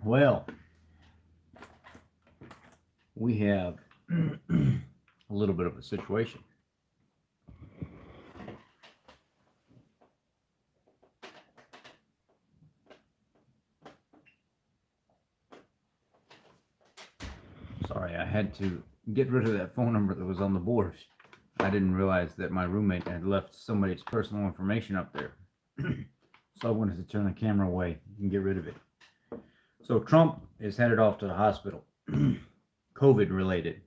Well, we have a little bit of a situation. Sorry, I had to get rid of that phone number that was on the board. I didn't realize that my roommate had left somebody's personal information up there. So I wanted to turn the camera away and get rid of it. So Trump is headed off to the hospital, COVID related.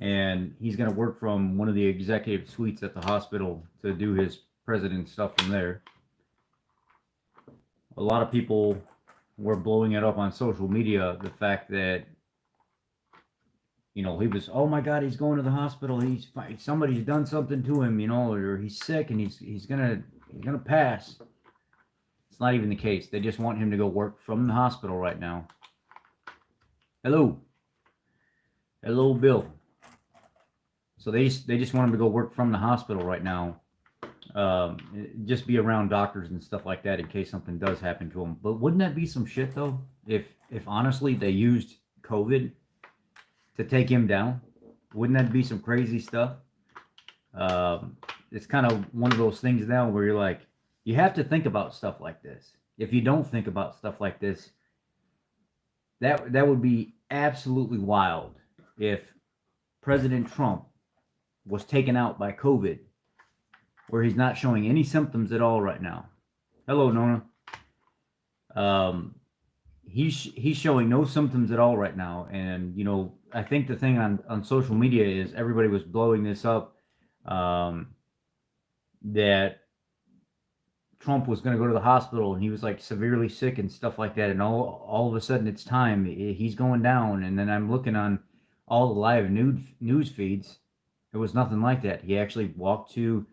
And he's going to work from one of the executive suites at the hospital to do his president stuff from there. A lot of people were blowing it up on social media, the fact that he was, oh my God, he's going to the hospital. Somebody's done something to him, or he's sick and he's gonna pass. It's not even the case. They just want him to go work from the hospital right now. Hello, hello, Bill. So they just want him to go work from the hospital right now. Just be around doctors and stuff like that in case something does happen to him. But wouldn't that be some shit though? If honestly they used COVID to take him down, wouldn't that be some crazy stuff? It's kind of one of those things now where you're like, you have to think about stuff like this. If you don't think about stuff like this, that would be absolutely wild if President Trump was taken out by COVID, where he's not showing any symptoms at all right now. Hello, Nona. He's showing no symptoms at all right now, and I think the thing on social media is everybody was blowing this up, that Trump was going to go to the hospital and he was like severely sick and stuff like that, and all of a sudden it's time, he's going down. And then I'm looking on all the live news feeds. It was nothing like that. He actually walked to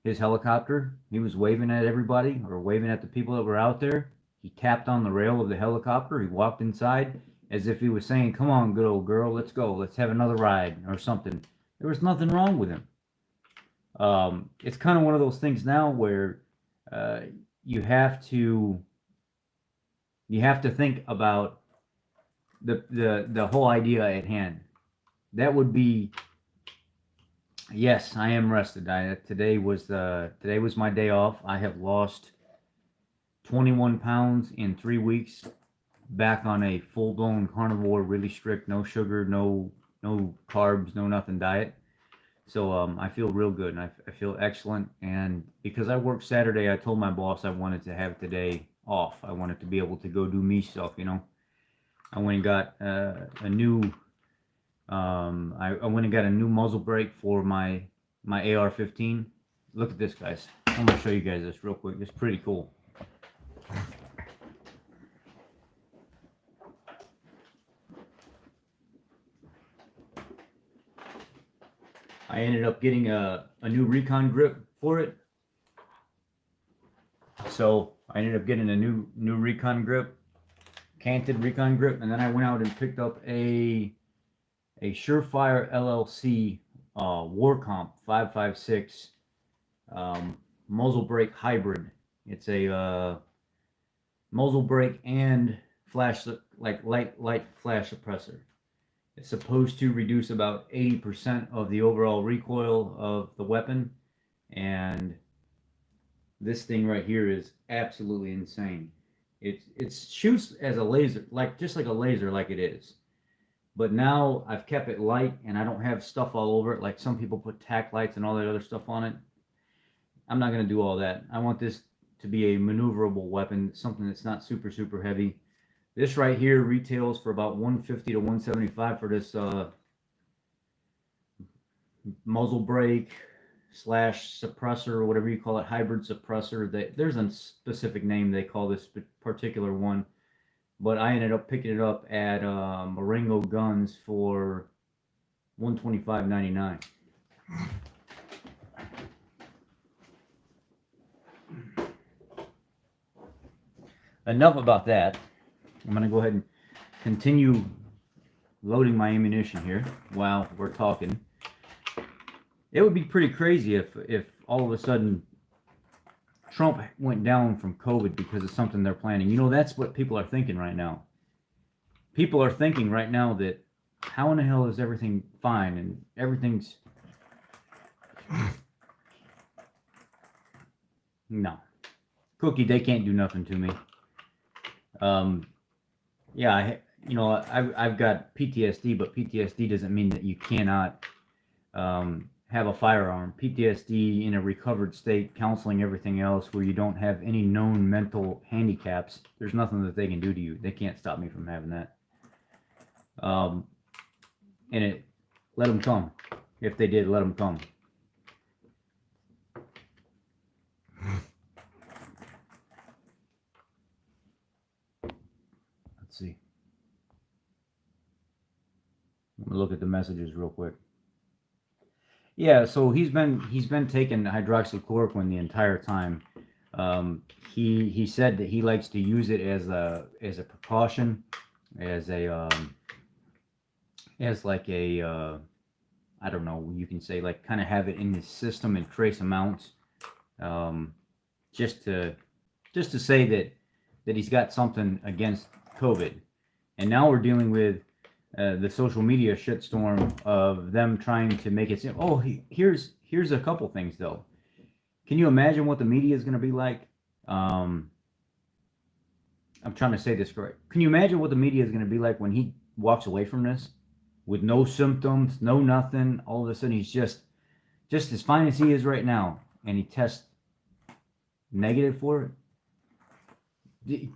his helicopter. He was waving at everybody, or waving at the people that were out there. He tapped on the rail of the helicopter. He walked inside as if he was saying, come on, good old girl, let's go. Let's have another ride or something. There was nothing wrong with him. It's kind of one of those things now where you have to think about the whole idea at hand. That would be, yes, I am rested. Today was my day off. I have lost 21 pounds in 3 weeks, back on a full-blown carnivore, really strict, no sugar, no carbs, no nothing diet. So I feel real good, and I feel excellent. And because I worked Saturday, I told my boss I wanted to have today off. I wanted to be able to go do me stuff, I went and got a new I went and got a new muzzle brake for my AR-15. Look at this, guys. I'm gonna show you guys this real quick. It's pretty cool. I ended up getting a new recon grip for it. So I ended up getting a new recon grip, canted recon grip, and then I went out and picked up a Surefire LLC Warcomp 556 muzzle brake hybrid. It's a muzzle brake and flash, like light flash suppressor. It's supposed to reduce about 80% of the overall recoil of the weapon, and this thing right here is absolutely insane. It shoots as a laser, just like a laser, like it is. But now I've kept it light, and I don't have stuff all over it like some people put tack lights and all that other stuff on it. I'm not going to do all that. I want this to be a maneuverable weapon, something that's not super heavy. This right here retails for about $150 to $175 for this muzzle brake slash suppressor, or whatever you call it, hybrid suppressor. There's a specific name they call this particular one, but I ended up picking it up at Marengo Guns for $125.99. Enough about that. I'm going to go ahead and continue loading my ammunition here while we're talking. It would be pretty crazy if all of a sudden Trump went down from COVID because of something they're planning. You know, that's what people are thinking right now. People are thinking right now that how in the hell is everything fine and everything's no. Cookie, they can't do nothing to me. Yeah, I've got PTSD, but PTSD doesn't mean that you cannot have a firearm. PTSD in a recovered state, counseling, everything else, where you don't have any known mental handicaps, there's nothing that they can do to you. They can't stop me from having that. And let them come. If they did, let them come. Let's see. Let me look at the messages real quick. Yeah, so he's been taking hydroxychloroquine the entire time. He said that he likes to use it as a precaution, as like a I don't know, you can say, like, kind of have it in his system in trace amounts, just to say that he's got something against COVID. And now we're dealing with the social media shitstorm of them trying to make it seem, oh, here's a couple things though. Can you imagine what the media is going to be like? I'm trying to say this correct. Can you imagine what the media is going to be like when he walks away from this with no symptoms, no nothing? All of a sudden he's just as fine as he is right now, and he tests negative for it.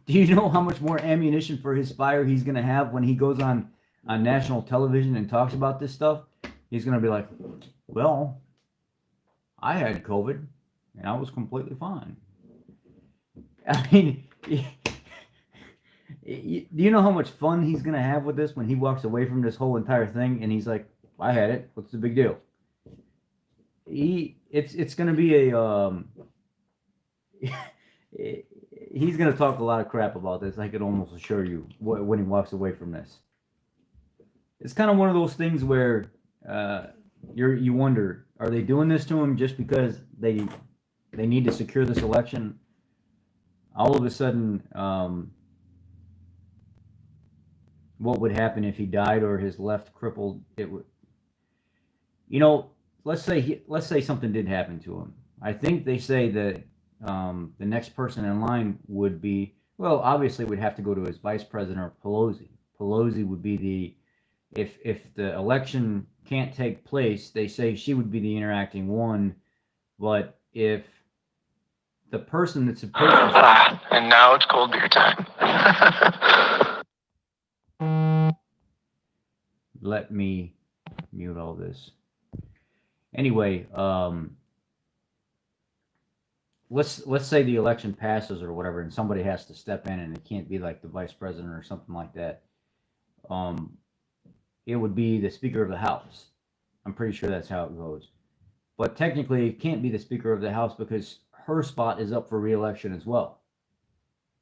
Do you know how much more ammunition for his fire he's going to have when he goes on national television and talks about this stuff? He's going to be like, well, I had COVID and I was completely fine. I mean, do you know how much fun he's going to have with this when he walks away from this whole entire thing and he's like, I had it. What's the big deal? It's going to be he's going to talk a lot of crap about this. I could almost assure you when he walks away from this. It's kind of one of those things where you wonder, are they doing this to him just because they need to secure this election? All of a sudden, what would happen if he died or his left crippled? It would, let's say something did happen to him. I think they say that the next person in line would be, well, obviously would have to go to his vice president or Pelosi. Pelosi would be if the election can't take place, they say she would be the interacting one. But if the person that's supposed to... And now it's cold beer time. Let me mute all this. Anyway, let's say the election passes or whatever, and somebody has to step in, and it can't be like the vice president or something like that. It would be the Speaker of the House. I'm pretty sure that's how it goes. But technically, it can't be the Speaker of the House because her spot is up for re-election as well.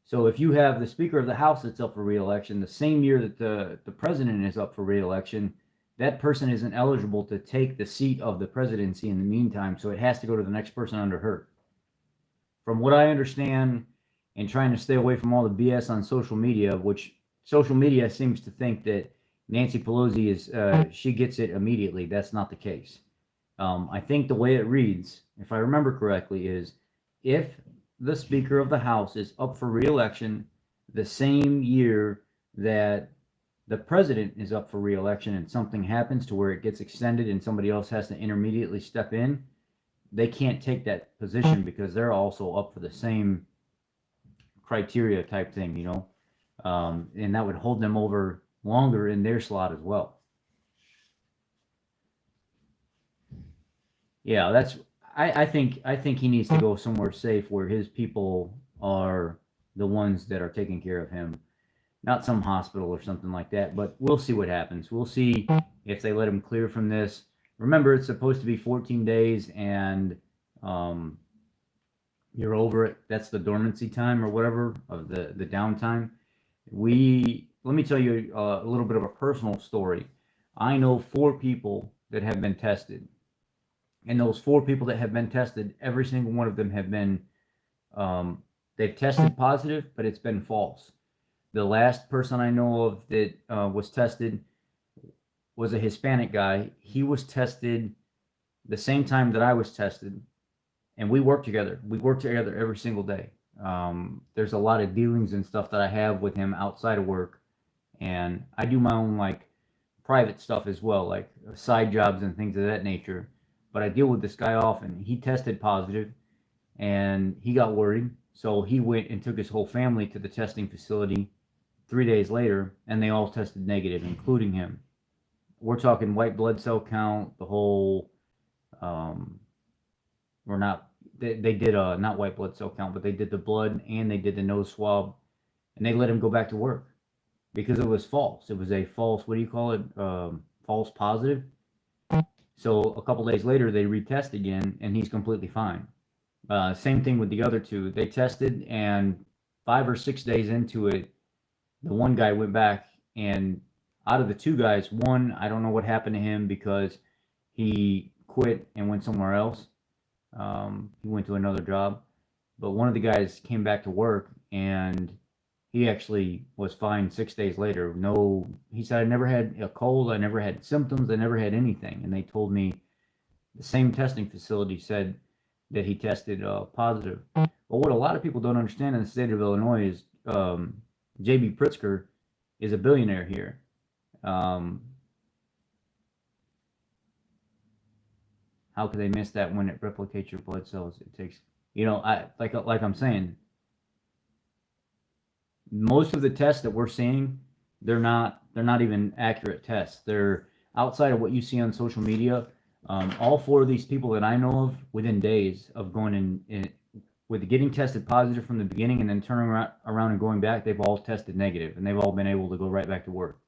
So if you have the Speaker of the House that's up for re-election the same year that the president is up for re-election, that person isn't eligible to take the seat of the presidency in the meantime, so it has to go to the next person under her. From what I understand, and trying to stay away from all the BS on social media, which social media seems to think that Nancy Pelosi is, she gets it immediately. That's not the case. I think the way it reads, if I remember correctly, is if the Speaker of the House is up for re-election the same year that the president is up for re-election and something happens to where it gets extended and somebody else has to intermediately step in, they can't take that position because they're also up for the same criteria type thing, and that would hold them over longer in their slot as well. Yeah, I think he needs to go somewhere safe where his people are the ones that are taking care of him, not some hospital or something like that. But we'll see what happens. We'll see if they let him clear from this. Remember, it's supposed to be 14 days, and you're over it. That's the dormancy time or whatever of the downtime. Let me tell you a little bit of a personal story. I know 4 people that have been tested. And those 4 people that have been tested, every single one of them have been They've tested positive, but it's been false. The last person I know of that was tested was a Hispanic guy. He was tested the same time that I was tested, and we work together. We work together every single day. There's a lot of dealings and stuff that I have with him outside of work, and I do my own like private stuff as well, like side jobs and things of that nature. But I deal with this guy often. He tested positive, and he got worried, so he went and took his whole family to the testing facility 3 days later, and they all tested negative, including him. We're talking white blood cell count, the whole. We're not. They did not white blood cell count, but they did the blood and they did the nose swab, and they let him go back to work because it was false. It was a false. What do you call it? False positive. So a couple days later, they retest again, and he's completely fine. Same thing with the other two. They tested, and 5 or 6 days into it, the one guy went back, and out of the two guys, one, I don't know what happened to him because he quit and went somewhere else. He went to another job, but one of the guys came back to work, and he actually was fine 6 days later. No, he said, I never had a cold, I never had symptoms, I never had anything. And they told me the same testing facility said that he tested positive. But what a lot of people don't understand in the state of Illinois is J.B. Pritzker is a billionaire here. How could they miss that when it replicates your blood cells? It takes, I like I'm saying, most of the tests that we're seeing, they're not even accurate tests. They're outside of what you see on social media. All four of these people that I know of, within days of going in with getting tested positive from the beginning and then turning around and going back, they've all tested negative, and they've all been able to go right back to work.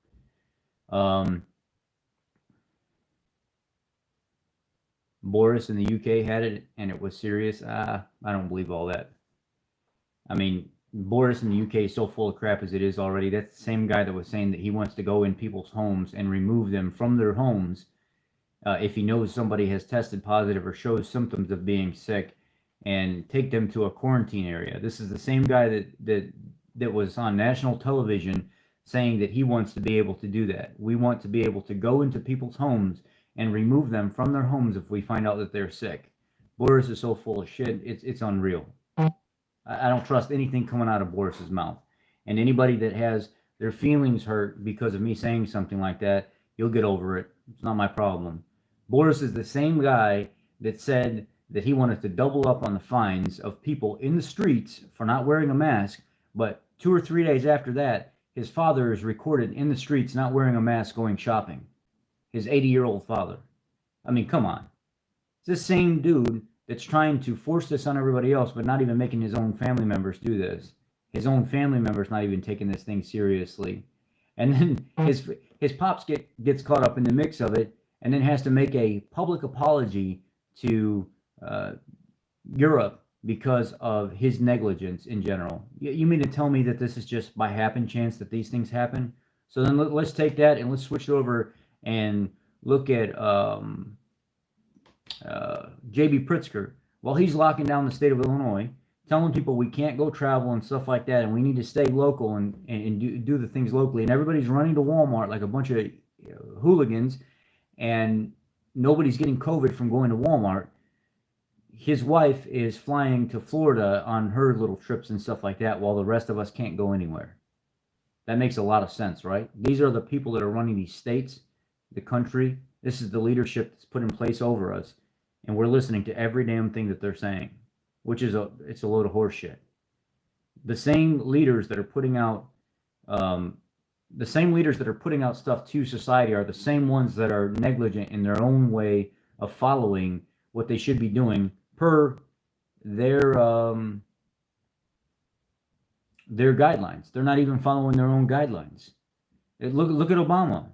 Boris in the UK had it, and it was serious. I don't believe all that. I mean, Boris in the UK is so full of crap as it is already. That's the same guy that was saying that he wants to go in people's homes and remove them from their homes if he knows somebody has tested positive or shows symptoms of being sick, and take them to a quarantine area. This is the same guy that was on national television saying that he wants to be able to do that. We want to be able to go into people's homes and remove them from their homes if we find out that they're sick. Boris is so full of shit, it's unreal. I don't trust anything coming out of Boris's mouth. And anybody that has their feelings hurt because of me saying something like that, you'll get over it. It's not my problem. Boris is the same guy that said that he wanted to double up on the fines of people in the streets for not wearing a mask, but 2 or 3 days after that, his father is recorded in the streets not wearing a mask going shopping. His 80-year-old father. I mean, come on. It's the same dude that's trying to force this on everybody else, but not even making his own family members do this. His own family members not even taking this thing seriously. And then his pops gets caught up in the mix of it, and then has to make a public apology to Europe because of his negligence in general. You mean to tell me that this is just by happen chance that these things happen? So then let's take that and let's switch it over and look at J.B. Pritzker. While he's locking down the state of Illinois, telling people we can't go travel and stuff like that, and we need to stay local and do the things locally, and everybody's running to Walmart like a bunch of hooligans, and nobody's getting COVID from going to Walmart. His wife is flying to Florida on her little trips and stuff like that, while the rest of us can't go anywhere. That makes a lot of sense, right? These are the people that are running these states, the country. This is the leadership that's put in place over us, and we're listening to every damn thing that they're saying, which is it's a load of horse shit. The same leaders that are putting out stuff to society are the same ones that are negligent in their own way of following what they should be doing per their guidelines. They're not even following their own guidelines. Look at Obama.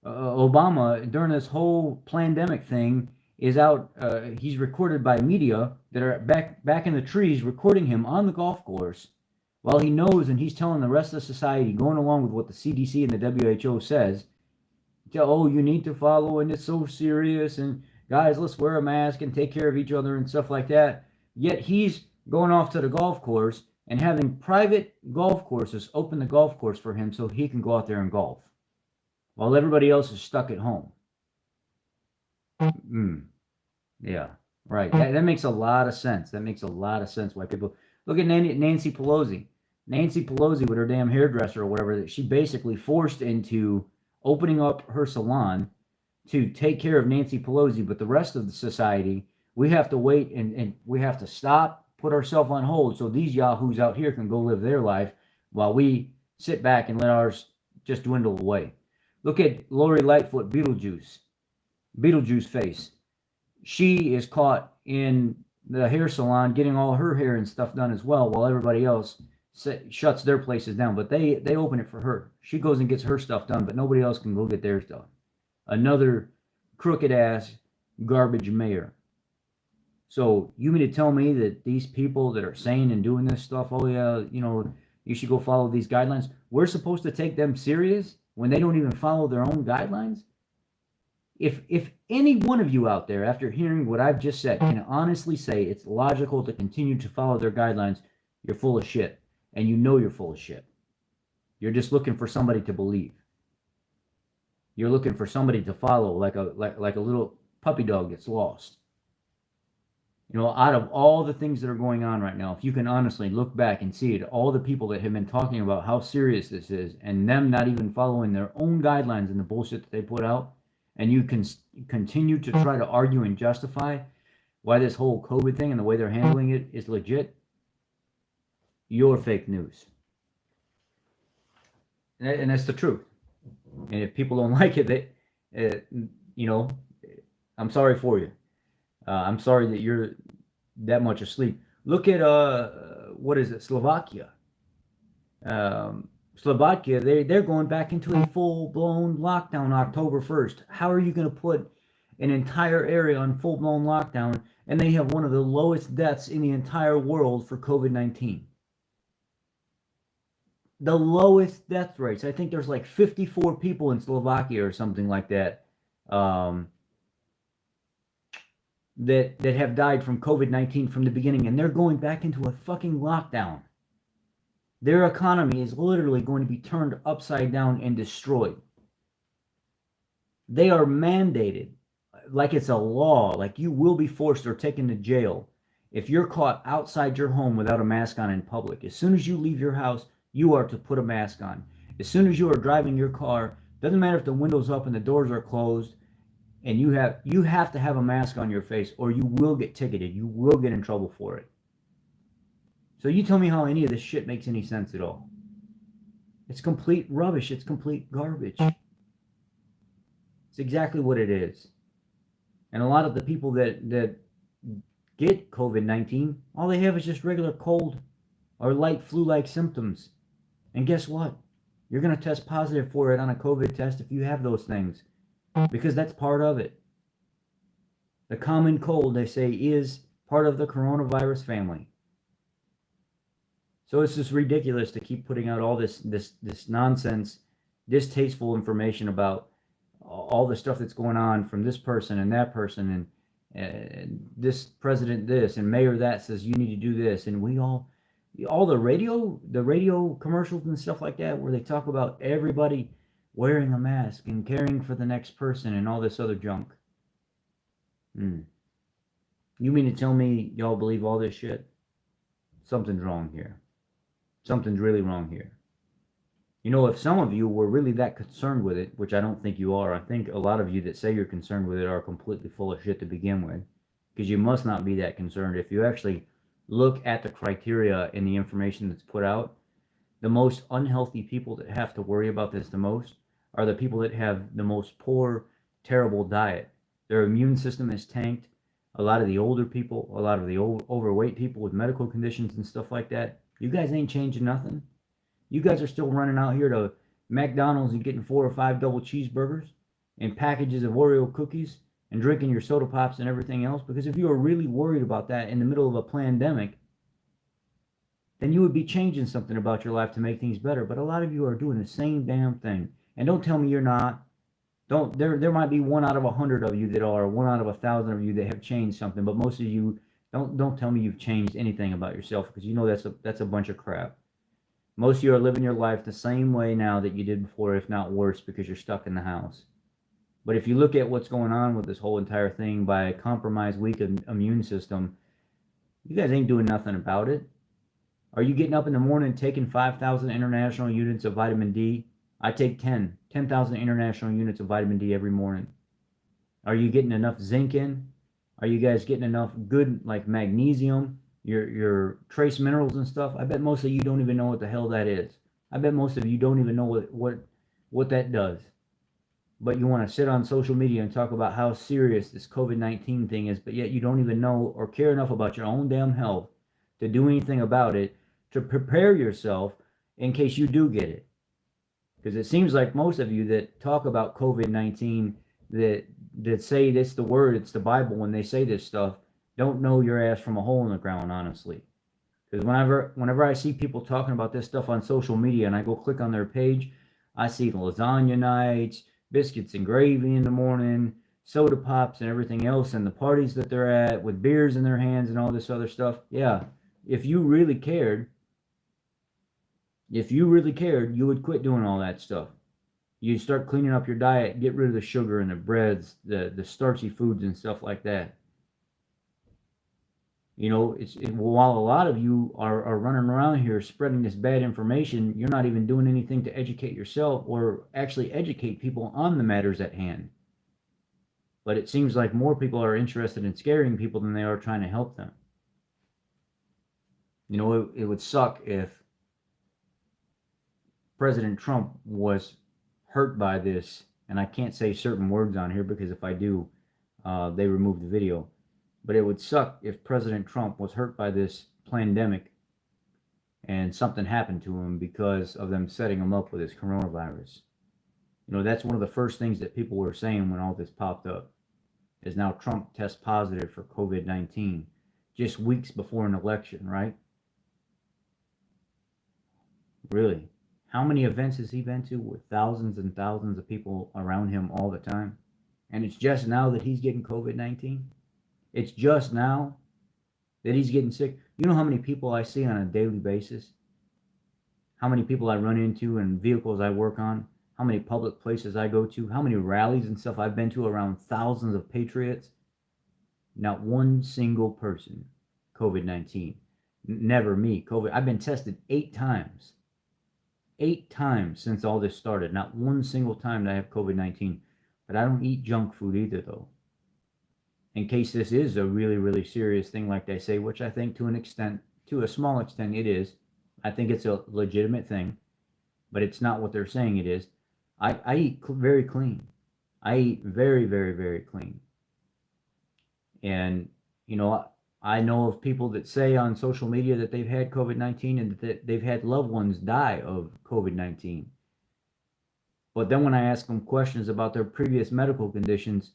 Obama, during this whole pandemic thing, is out. He's recorded by media that are back in the trees, recording him on the golf course, while he knows and he's telling the rest of society, going along with what the CDC and the WHO says, you need to follow, and it's so serious, and guys, let's wear a mask and take care of each other and stuff like that. Yet he's going off to the golf course and having private golf courses open the golf course for him so he can go out there and golf while everybody else is stuck at home. Yeah, right. That makes a lot of sense. That makes a lot of sense why people look at Nancy Pelosi. Nancy Pelosi with her damn hairdresser or whatever, that she basically forced into opening up her salon to take care of Nancy Pelosi, but the rest of the society, we have to wait and we have to stop, put ourselves on hold so these yahoos out here can go live their life while we sit back and let ours just dwindle away. Look at Lori Lightfoot, Beetlejuice face. She is caught in the hair salon getting all her hair and stuff done as well, while everybody else shuts their places down. But they open it for her. She goes and gets her stuff done, but nobody else can go get theirs done. Another crooked ass garbage mayor. So you mean to tell me that these people that are saying and doing this stuff, oh yeah, you should go follow these guidelines, we're supposed to take them serious when they don't even follow their own guidelines? If any one of you out there, after hearing what I've just said, can honestly say it's logical to continue to follow their guidelines, you're full of shit. And you know you're full of shit. You're just looking for somebody to believe. You're looking for somebody to follow, like a little puppy dog gets lost. Out of all the things that are going on right now, if you can honestly look back and see it, all the people that have been talking about how serious this is, and them not even following their own guidelines and the bullshit that they put out, and you can continue to try to argue and justify why this whole COVID thing and the way they're handling it is legit, you're fake news. And that's the truth. And if people don't like it, I'm sorry for you. I'm sorry that you're that much asleep. Look at what is it, Slovakia? Slovakia, they're going back into a full-blown lockdown October 1st. How are you going to put an entire area on full-blown lockdown, and they have one of the lowest deaths in the entire world for COVID-19? The lowest death rates. I think there's like 54 people in Slovakia or something like that. That have died from COVID-19 from the beginning, and they're going back into a fucking lockdown. Their economy is literally going to be turned upside down and destroyed. They are mandated, like it's a law, like you will be forced or taken to jail if you're caught outside your home without a mask on in public. As soon as you leave your house, you are to put a mask on. As soon as you are driving your car, doesn't matter if the window's up and the doors are closed, and you have to have a mask on your face, or you will get ticketed. You will get in trouble for it. So you tell me how any of this shit makes any sense at all. It's complete rubbish. It's complete garbage. It's exactly what it is. And a lot of the people that get COVID-19, all they have is just regular cold or light flu-like symptoms. And guess what? You're going to test positive for it on a COVID test if you have those things, because that's part of it. The common cold, they say, is part of the coronavirus family. So it's just ridiculous to keep putting out all this nonsense, distasteful information about all the stuff that's going on from this person and that person, and this president this and mayor that says you need to do this, and we all the radio commercials and stuff like that where they talk about everybody wearing a mask and caring for the next person and all this other junk. You mean to tell me y'all believe all this shit? Something's wrong here. Something's really wrong here. If some of you were really that concerned with it, which I don't think you are, I think a lot of you that say you're concerned with it are completely full of shit to begin with, because you must not be that concerned. If you actually look at the criteria and the information that's put out, the most unhealthy people that have to worry about this the most are the people that have the most poor, terrible diet. Their immune system is tanked. A lot of the older people, a lot of the overweight people with medical conditions and stuff like that, you guys ain't changing nothing. You guys are still running out here to McDonald's and getting 4 or 5 double cheeseburgers and packages of Oreo cookies and drinking your soda pops and everything else. Because if you are really worried about that in the middle of a pandemic, then you would be changing something about your life to make things better. But a lot of you are doing the same damn thing. And don't tell me you're not. There might be 1 out of 100 of you that are, 1 out of 1,000 of you that have changed something, but most of you Don't tell me you've changed anything about yourself, because you know that's a bunch of crap. Most of you are living your life the same way now that you did before, if not worse, because you're stuck in the house. But if you look at what's going on with this whole entire thing by a compromised, weak immune system, you guys ain't doing nothing about it. Are you getting up in the morning taking 5,000 international units of vitamin D? I take 10,000 international units of vitamin D every morning. Are you getting enough zinc in? Are you guys getting enough good, like, magnesium, your trace minerals and stuff? I bet most of you don't even know what the hell that is. I bet most of you don't even know what that does. But you want to sit on social media and talk about how serious this COVID-19 thing is, but yet you don't even know or care enough about your own damn health to do anything about it, to prepare yourself in case you do get it. Because it seems like most of you that talk about COVID-19, that say it's the word, it's the Bible, when they say this stuff, don't know your ass from a hole in the ground, honestly. Because whenever I see people talking about this stuff on social media and I go click on their page, I see lasagna nights, biscuits and gravy in the morning, soda pops and everything else, and the parties that they're at with beers in their hands and all this other stuff. Yeah, if you really cared, you would quit doing all that stuff. You'd start cleaning up your diet, get rid of the sugar and the breads, the starchy foods and stuff like that. You know, while a lot of you are running around here spreading this bad information, you're not even doing anything to educate yourself or actually educate people on the matters at hand. But it seems like more people are interested in scaring people than they are trying to help them. You know, it would suck if President Trump was hurt by this, and I can't say certain words on here because if I do, they remove the video. But it would suck if President Trump was hurt by this pandemic and something happened to him because of them setting him up with this coronavirus. You know, that's one of the first things that people were saying when all this popped up, is now Trump tests positive for COVID-19 just weeks before an election, right? Really? How many events has he been to with thousands and thousands of people around him all the time? And it's just now that he's getting COVID-19? It's just now that he's getting sick. You know how many people I see on a daily basis? How many people I run into and vehicles I work on? How many public places I go to? How many rallies and stuff I've been to around thousands of patriots? Not one single person, COVID-19. Never me, COVID. I've been tested 8 times. 8 times since all this started. Not one single time that I have COVID-19. But I don't eat junk food either, though. In case this is a really, really serious thing, like they say, which I think to a small extent, it is. I think it's a legitimate thing, but it's not what they're saying it is. I eat very clean. I eat very, very, very clean. And, you know, I know of people that say on social media that they've had COVID-19 and that they've had loved ones die of COVID-19. But then when I ask them questions about their previous medical conditions,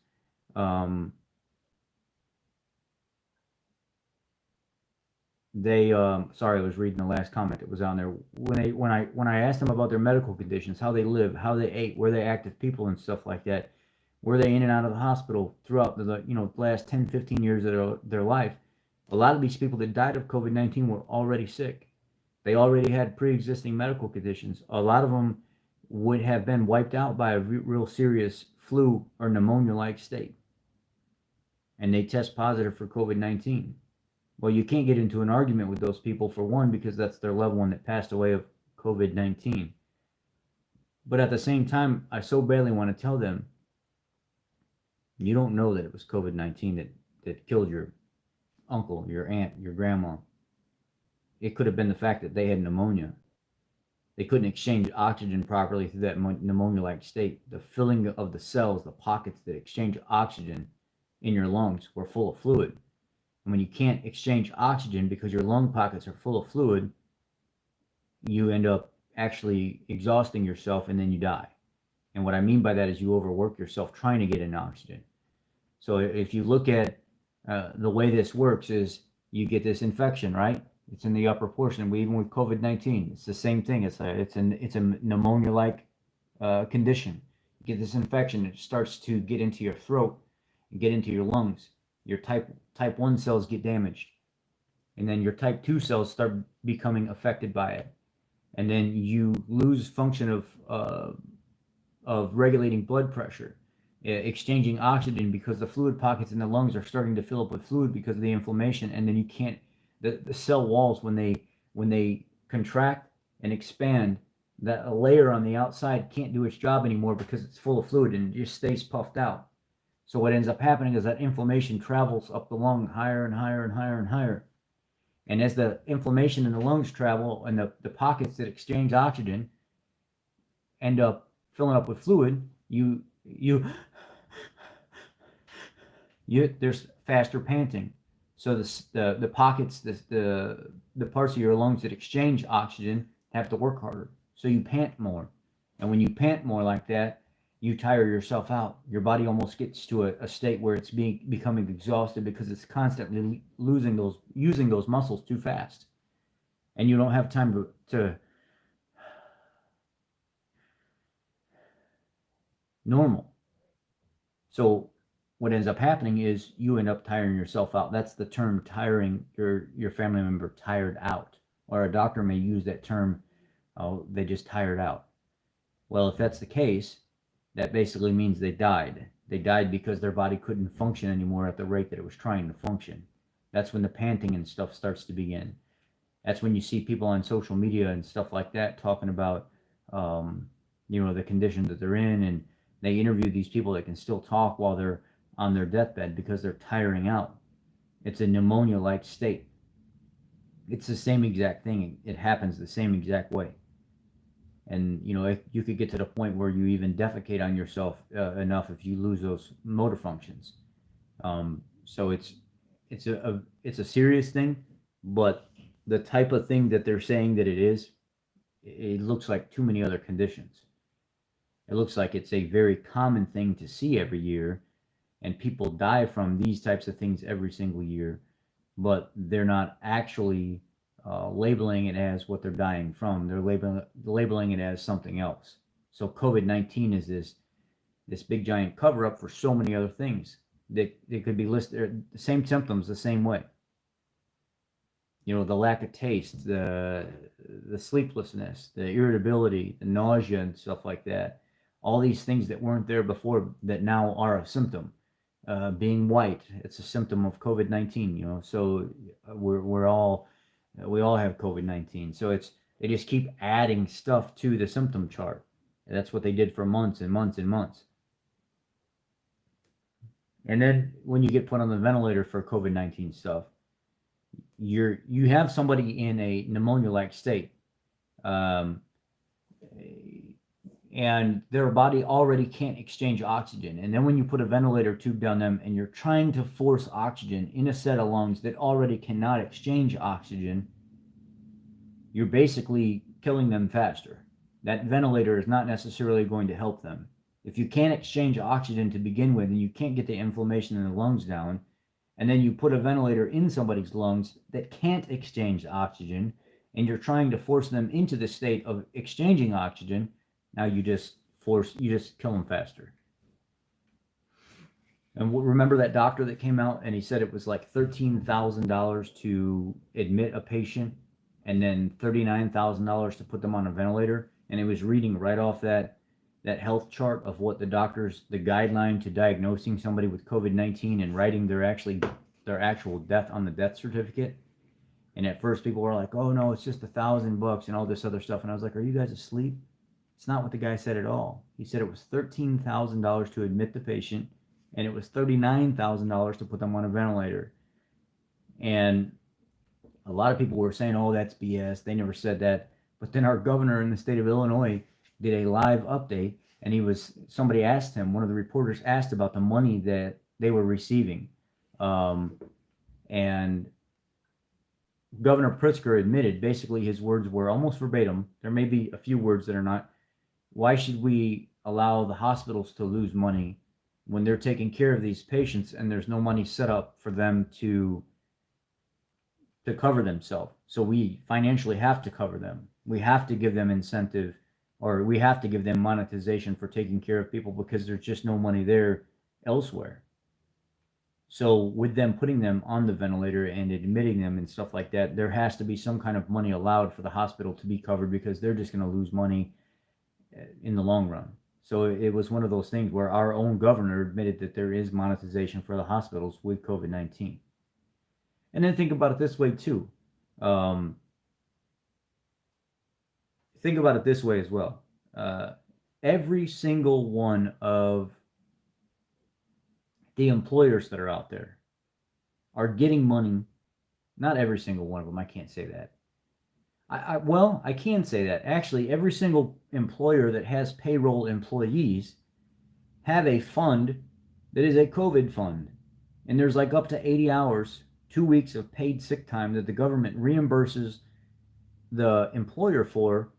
they sorry, I was reading the last comment that was on there. When I asked them about their medical conditions, how they live, how they ate, were they active people and stuff like that, were they in and out of the hospital throughout the last 10, 15 years of their life, a lot of these people that died of COVID-19 were already sick. They already had pre-existing medical conditions. A lot of them would have been wiped out by a real serious flu or pneumonia-like state, and they test positive for COVID-19. Well, you can't get into an argument with those people, for one, because that's their loved one that passed away of COVID-19. But at the same time, I so badly want to tell them, you don't know that it was COVID-19 that killed your uncle, your aunt, your grandma. It could have been the fact that they had pneumonia. They couldn't exchange oxygen properly through that pneumonia-like state. The filling of the cells, the pockets that exchange oxygen in your lungs, were full of fluid. And when you can't exchange oxygen because your lung pockets are full of fluid, you end up actually exhausting yourself and then you die. And what I mean by that is you overwork yourself trying to get in oxygen. So if you look at the way this works is you get this infection, right? It's in the upper portion. Even with COVID-19, it's the same thing. It's a pneumonia-like condition. You get this infection, it starts to get into your throat and get into your lungs. your type 1 cells get damaged, and then your type 2 cells start becoming affected by it, and then you lose function of regulating blood pressure, exchanging oxygen, because the fluid pockets in the lungs are starting to fill up with fluid because of the inflammation, and then you can't, the cell walls, when they contract and expand, that a layer on the outside can't do its job anymore because it's full of fluid and it just stays puffed out. So what ends up happening is that inflammation travels up the lung higher and higher and higher and higher. And as the inflammation in the lungs travel, and the pockets that exchange oxygen end up filling up with fluid, there's faster panting. So the pockets, the parts of your lungs that exchange oxygen have to work harder. So you pant more. And when you pant more like that, you tire yourself out. Your body almost gets to a state where it's becoming exhausted because it's constantly using those muscles too fast. And you don't have time to normal. So what ends up happening is you end up tiring yourself out. That's the term, tiring your family member tired out. Or a doctor may use that term, they just tired out. Well, if that's the case, that basically means they died. They died because their body couldn't function anymore at the rate that it was trying to function. That's when the panting and stuff starts to begin. That's when you see people on social media and stuff like that talking about, the condition that they're in, and they interview these people that can still talk while they're on their deathbed because they're tiring out. It's a pneumonia-like state. It's the same exact thing. It happens the same exact way. And if you could get to the point where you even defecate on yourself enough if you lose those motor functions. So it's a serious thing, but the type of thing that they're saying that it looks like too many other conditions. It looks like it's a very common thing to see every year, and people die from these types of things every single year, but they're not actually labeling it as what they're dying from. They're labeling it as something else. So COVID-19 is this big giant cover up for so many other things that they could be listed, the same symptoms the same way. The lack of taste, the sleeplessness, the irritability, the nausea and stuff like that. All these things that weren't there before that now are a symptom. Being white, it's a symptom of COVID-19. So we all have COVID-19. So they just keep adding stuff to the symptom chart. And that's what they did for months and months and months. And then when you get put on the ventilator for COVID-19 stuff, you have somebody in a pneumonia-like state, and their body already can't exchange oxygen. And then when you put a ventilator tube down them and you're trying to force oxygen in a set of lungs that already cannot exchange oxygen, you're basically killing them faster. That ventilator is not necessarily going to help them. If you can't exchange oxygen to begin with, and you can't get the inflammation in the lungs down, and then you put a ventilator in somebody's lungs that can't exchange oxygen, and you're trying to force them into the state of exchanging oxygen, now you just kill them faster. And remember that doctor that came out and he said it was like $13,000 to admit a patient and then $39,000 to put them on a ventilator? And it was reading right off that health chart of what the guideline to diagnosing somebody with COVID-19 and writing their actual death on the death certificate. And at first people were like, oh no, it's just $1,000 and all this other stuff. And I was like, are you guys asleep? It's not what the guy said at all. He said it was $13,000 to admit the patient, and it was $39,000 to put them on a ventilator. And a lot of people were saying, oh, that's BS. They never said that. But then our governor in the state of Illinois did a live update, and somebody asked him, one of the reporters asked about the money that they were receiving. And Governor Pritzker admitted, basically his words were almost verbatim. There may be a few words that are not. Why should we allow the hospitals to lose money when they're taking care of these patients and there's no money set up for them to cover themselves? So we financially have to cover them. We have to give them incentive, or we have to give them monetization for taking care of people because there's just no money there elsewhere. So with them putting them on the ventilator and admitting them and stuff like that, there has to be some kind of money allowed for the hospital to be covered, because they're just going to lose money in the long run. So it was one of those things where our own governor admitted that there is monetization for the hospitals with COVID-19. And then think about it this way too. Think about it this way as well. Every single one of the employers that are out there are getting money. Not every single one of them. I can't say that. I can say that. Actually, every single employer that has payroll employees have a fund that is a COVID fund. And there's like up to 80 hours, 2 weeks of paid sick time that the government reimburses the employer for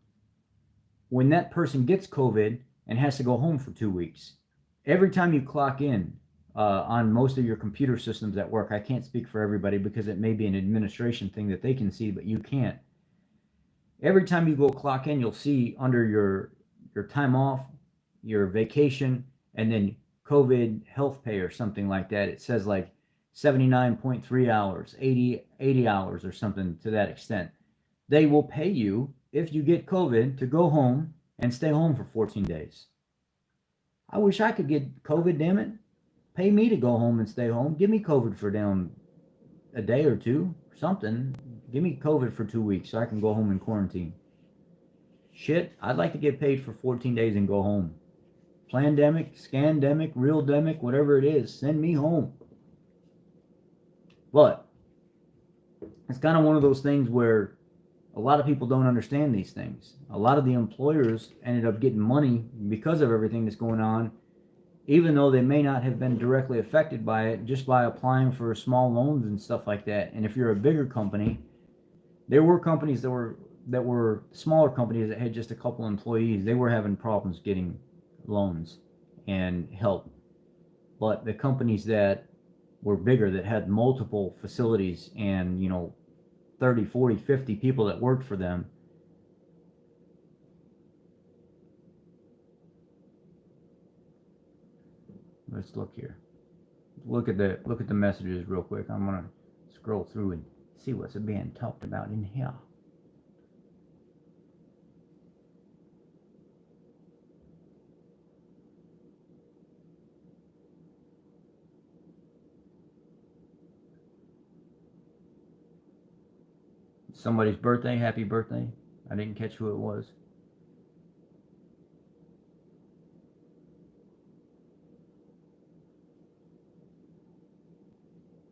when that person gets COVID and has to go home for 2 weeks. Every time you clock in on most of your computer systems at work, I can't speak for everybody because it may be an administration thing that they can see, but you can't. Every time you go clock in, you'll see under your time off, your vacation, and then COVID health pay or something like that. It says like 79.3 hours, 80 hours or something to that extent. They will pay you if you get COVID to go home and stay home for 14 days. I wish I could get COVID, damn it. Pay me to go home and stay home. Give me COVID for down a day or two, something. Give me COVID for 2 weeks so I can go home and quarantine. Shit, I'd like to get paid for 14 days and go home. Plandemic, scandemic, real-demic, whatever it is, send me home. But it's kind of one of those things where a lot of people don't understand these things. A lot of the employers ended up getting money because of everything that's going on, even though they may not have been directly affected by it, just by applying for small loans and stuff like that. And if you're a bigger company, there were companies that were smaller companies that had just a couple employees. They were having problems getting loans and help. But the companies that were bigger, that had multiple facilities and 30, 40, 50 people that worked for them, let's look here. Look at the messages real quick. I'm gonna scroll through and see what's being talked about in here. Somebody's birthday. Happy birthday. I didn't catch who it was.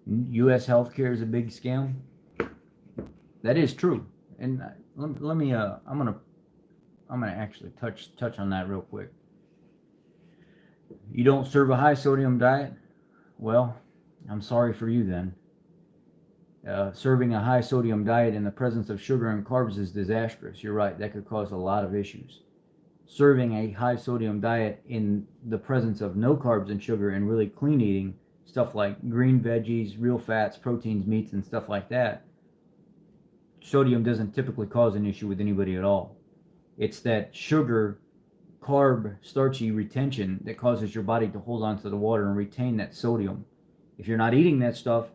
U.S. healthcare is a big scam. That is true. And let me I'm gonna actually touch on that real quick. You don't serve a high sodium diet? Well, I'm sorry for you then. Serving a high sodium diet in the presence of sugar and carbs is disastrous. You're right, that could cause a lot of issues. Serving a high sodium diet in the presence of no carbs and sugar and really clean eating, stuff like green veggies, real fats, proteins, meats, and stuff like that, sodium doesn't typically cause an issue with anybody at all. It's that sugar, carb, starchy retention that causes your body to hold on to the water and retain that sodium. If you're not eating that stuff,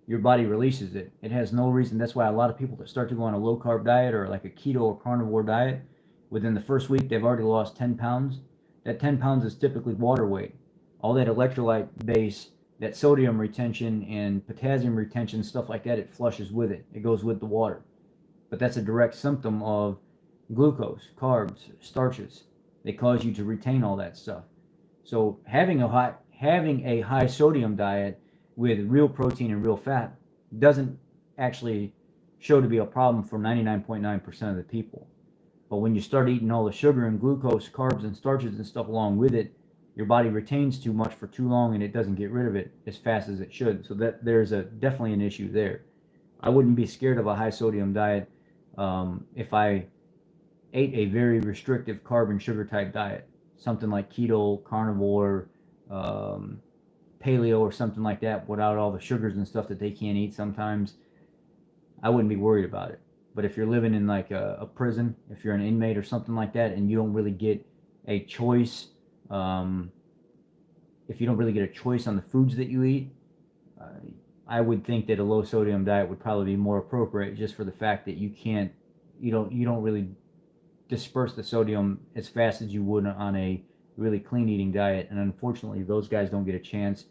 your body releases it. It has no reason. That's why a lot of people that start to go on a low carb diet or like a keto or carnivore diet, within the first week they've already lost 10 pounds. That 10 pounds is typically water weight. All that electrolyte base, that sodium retention and potassium retention, stuff like that, it flushes with it. It goes with the water. But that's a direct symptom of glucose, carbs, starches. They cause you to retain all that stuff. So having a high sodium diet with real protein and real fat doesn't actually show to be a problem for 99.9% of the people. But when you start eating all the sugar and glucose, carbs and starches and stuff along with it, your body retains too much for too long and it doesn't get rid of it as fast as it should. So that there's definitely an issue there. I wouldn't be scared of a high sodium diet if I ate a very restrictive carb and sugar type diet, something like keto, carnivore, paleo or something like that, without all the sugars and stuff that they can't eat sometimes. I wouldn't be worried about it. But if you're living in like a prison, if you're an inmate or something like that, and you don't really get a choice, if you don't really get a choice on the foods that you eat, I would think that a low sodium diet would probably be more appropriate, just for the fact that you don't really disperse the sodium as fast as you would on a really clean eating diet. And unfortunately, those guys don't get a chance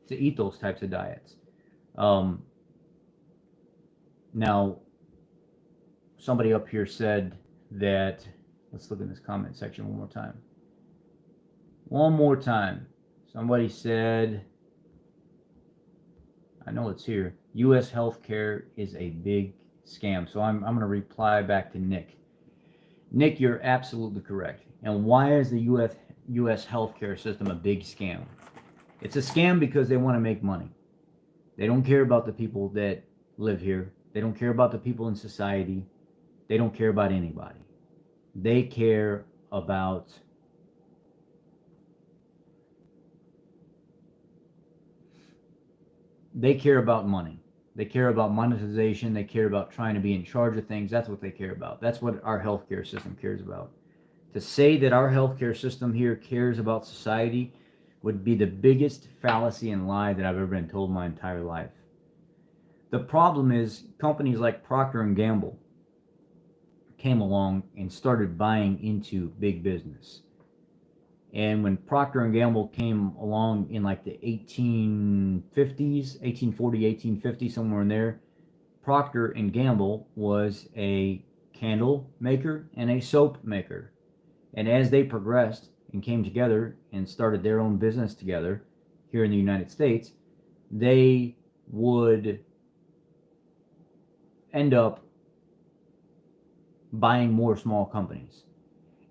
to eat those types of diets. Now, somebody up here said that, let's look in this comment section one more time. One more time. Somebody said, I know it's here, U.S. healthcare is a big scam. So I'm going to reply back to Nick. Nick, you're absolutely correct. And why is the U.S. healthcare system a big scam? It's a scam because they want to make money. They don't care about the people that live here. They don't care about the people in society. They don't care about anybody. They care about money. They care about monetization. They care about trying to be in charge of things. That's what they care about. That's what our healthcare system cares about. To say that our healthcare system here cares about society would be the biggest fallacy and lie that I've ever been told my entire life. The problem is companies like Procter & Gamble came along and started buying into big business. And when Procter & Gamble came along in like the 1850s, 1840, 1850, somewhere in there, Procter & Gamble was a candle maker and a soap maker. And as they progressed and came together and started their own business together here in the United States, they would end up buying more small companies.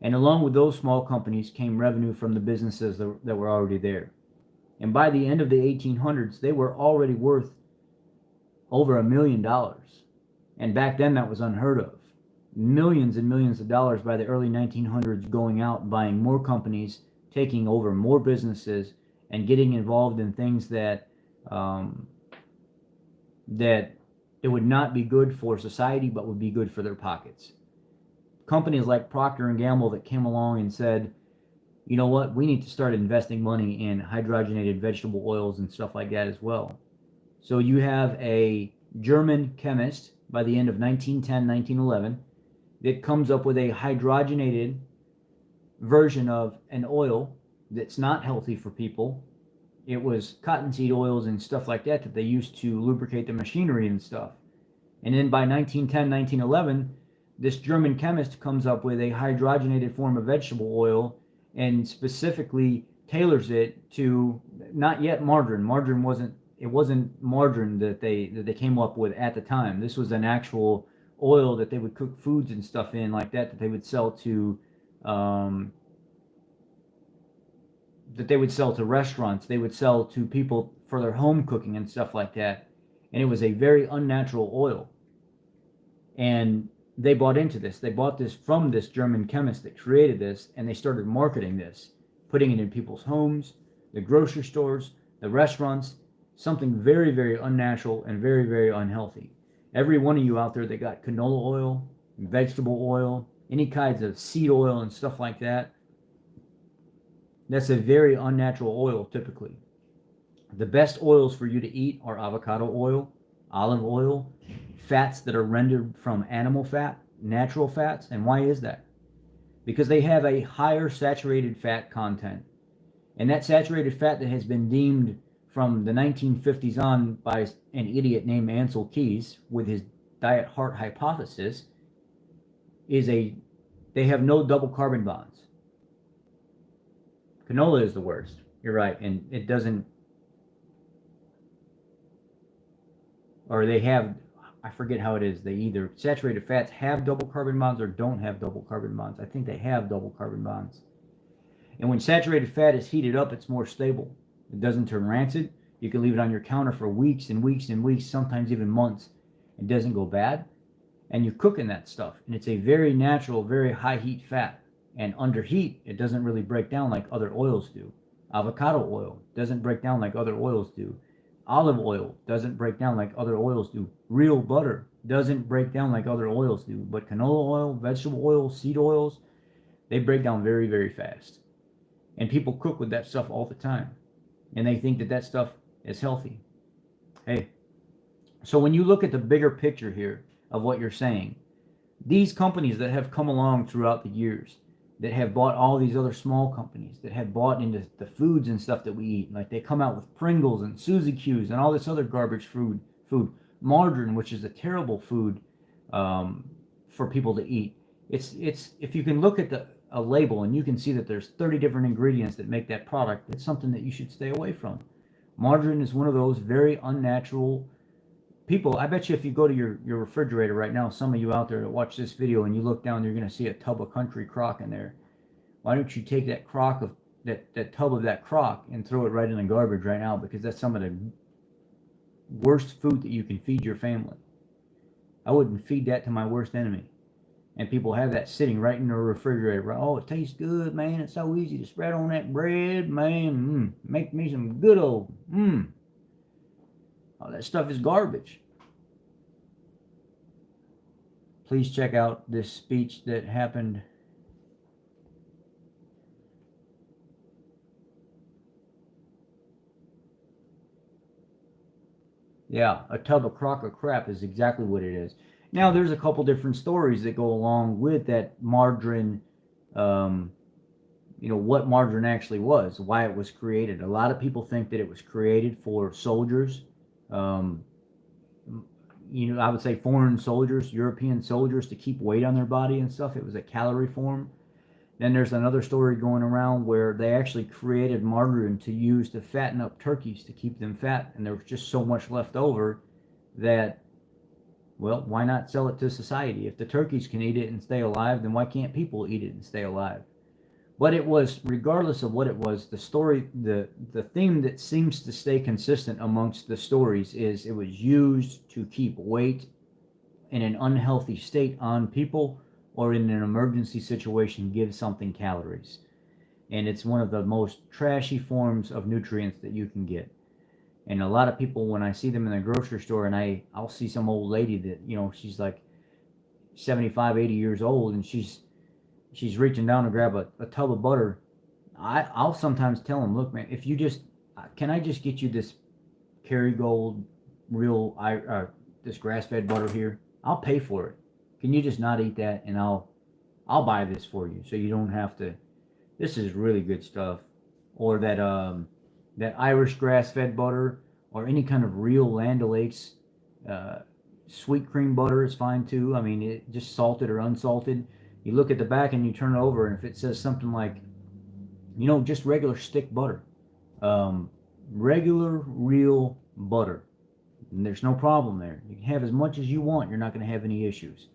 And along with those small companies came revenue from the businesses that were already there. And by the end of the 1800s, they were already worth over $1 million. And back then that was unheard of. Millions and millions of dollars by the early 1900s, going out and buying more companies, taking over more businesses, and getting involved in things that that it would not be good for society, but would be good for their pockets. Companies like Procter & Gamble that came along and said, you know what, we need to start investing money in hydrogenated vegetable oils and stuff like that as well. So you have a German chemist by the end of 1910, 1911, that comes up with a hydrogenated version of an oil that's not healthy for people. It was cottonseed oils and stuff like that that they used to lubricate the machinery and stuff. And then by 1910, 1911, this German chemist comes up with a hydrogenated form of vegetable oil and specifically tailors it to, not yet margarine. Margarine wasn't margarine that they came up with at the time. This was an actual oil that they would cook foods and stuff in like that they would sell to restaurants. They would sell to people for their home cooking and stuff like that. And it was a very unnatural oil. And they bought into this. They bought this from this German chemist that created this, and they started marketing this, putting it in people's homes, the grocery stores, the restaurants, something very, very unnatural and very, very unhealthy. Every one of you out there that got canola oil, vegetable oil, any kinds of seed oil and stuff like that, that's a very unnatural oil typically. The best oils for you to eat are avocado oil, olive oil, fats that are rendered from animal fat, natural fats. And why is that? Because they have a higher saturated fat content. And that saturated fat that has been deemed from the 1950s on by an idiot named Ancel Keys with his diet heart hypothesis they have no double carbon bonds. Canola is the worst. You're right. And it doesn't, or they have, I forget how it is. They either saturated fats have double carbon bonds or don't have double carbon bonds. I think they have double carbon bonds. And when saturated fat is heated up, it's more stable. It doesn't turn rancid. You can leave it on your counter for weeks and weeks and weeks, sometimes even months. It doesn't go bad. And you're cooking that stuff. And it's a very natural, very high heat fat. And under heat, it doesn't really break down like other oils do. Avocado oil doesn't break down like other oils do. Olive oil doesn't break down like other oils do. Real butter doesn't break down like other oils do. But canola oil, vegetable oil, seed oils, they break down very, very fast. And people cook with that stuff all the time. And they think that stuff is healthy. Hey, so when you look at the bigger picture here of what you're saying, these companies that have come along throughout the years, that have bought all these other small companies, that have bought into the foods and stuff that we eat, like they come out with Pringles and Suzy Q's and all this other garbage food, margarine, which is a terrible food for people to eat. It's if you can look at a label and you can see that there's 30 different ingredients that make that product, it's something that you should stay away from. Margarine is one of those very unnatural people. I bet you if you go to your refrigerator right now, some of you out there that watch this video and you look down, you're going to see a tub of country crock in there. Why don't you take that crock of that tub of that crock and throw it right in the garbage right now, because that's some of the worst food that you can feed your family. I wouldn't feed that to my worst enemy. And people have that sitting right in their refrigerator. Oh, it tastes good, man. It's so easy to spread on that bread, man. Make me some good old, Oh, that stuff is garbage. Please check out this speech that happened. Yeah, a tub of crock of crap is exactly what it is. Now, there's a couple different stories that go along with that margarine, what margarine actually was, why it was created. A lot of people think that it was created for soldiers. I would say foreign soldiers, European soldiers, to keep weight on their body and stuff. It was a calorie form. Then there's another story going around where they actually created margarine to use to fatten up turkeys to keep them fat. And there was just so much left over that, well, why not sell it to society? If the turkeys can eat it and stay alive, then why can't people eat it and stay alive? But it was, regardless of what it was, the story, the theme that seems to stay consistent amongst the stories is it was used to keep weight in an unhealthy state on people, or in an emergency situation, give something calories. And it's one of the most trashy forms of nutrients that you can get. And a lot of people, when I see them in the grocery store, and I'll see some old lady that, she's like 75, 80 years old, and she's reaching down to grab a tub of butter. I'll sometimes tell them, look, man, if you can I just get you this Kerrygold real, this grass-fed butter here? I'll pay for it. Can you just not eat that, and I'll buy this for you, so you don't have to. This is really good stuff. Or that Irish grass-fed butter, or any kind of real Land O'Lakes sweet cream butter is fine too. I mean, it just salted or unsalted. You look at the back and you turn it over, and if it says something like, just regular stick butter, regular real butter, and there's no problem there. You can have as much as you want. You're not going to have any issues.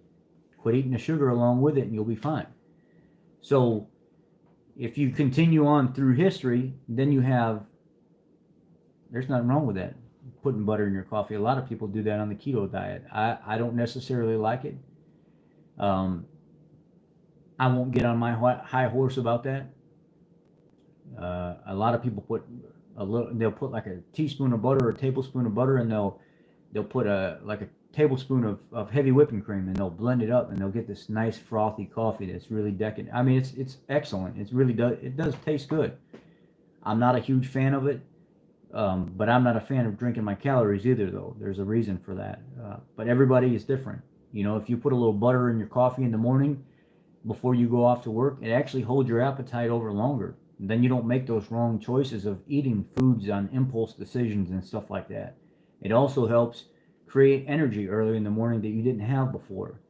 Quit eating the sugar along with it, and you'll be fine. So if you continue on through history, then there's nothing wrong with that, putting butter in your coffee. A lot of people do that on the keto diet. I don't necessarily like it. I won't get on my high horse about that. A lot of people they'll put like a teaspoon of butter or a tablespoon of butter, and they'll put a tablespoon of heavy whipping cream, and they'll blend it up, and they'll get this nice frothy coffee that's really decadent. I mean, it's excellent. It does taste good. I'm not a huge fan of it, but I'm not a fan of drinking my calories either, though. There's a reason for that. But everybody is different. If you put a little butter in your coffee in the morning before you go off to work, it actually holds your appetite over longer. And then you don't make those wrong choices of eating foods on impulse decisions and stuff like that. It also helps create energy early in the morning that you didn't have before.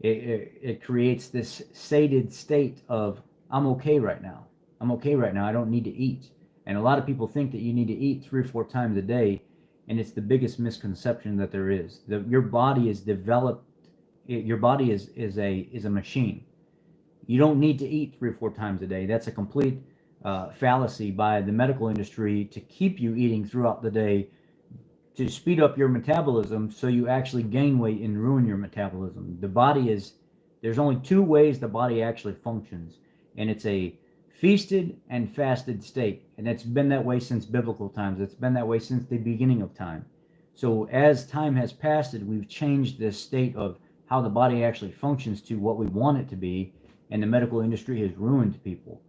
It creates this sated state of, I'm okay right now. I'm okay right now. I don't need to eat. And a lot of people think that you need to eat 3 or 4 times a day, and it's the biggest misconception that there is. Your body is developed. Your body is a machine. You don't need to eat 3 or 4 times a day. That's a complete fallacy by the medical industry to keep you eating throughout the day, to speed up your metabolism so you actually gain weight and ruin your metabolism. There's only 2 ways the body actually functions, and it's a feasted and fasted state. And it's been that way since biblical times. It's been that way since the beginning of time. So as time has passed, we've changed this state of how the body actually functions to what we want it to be, and the medical industry has ruined people.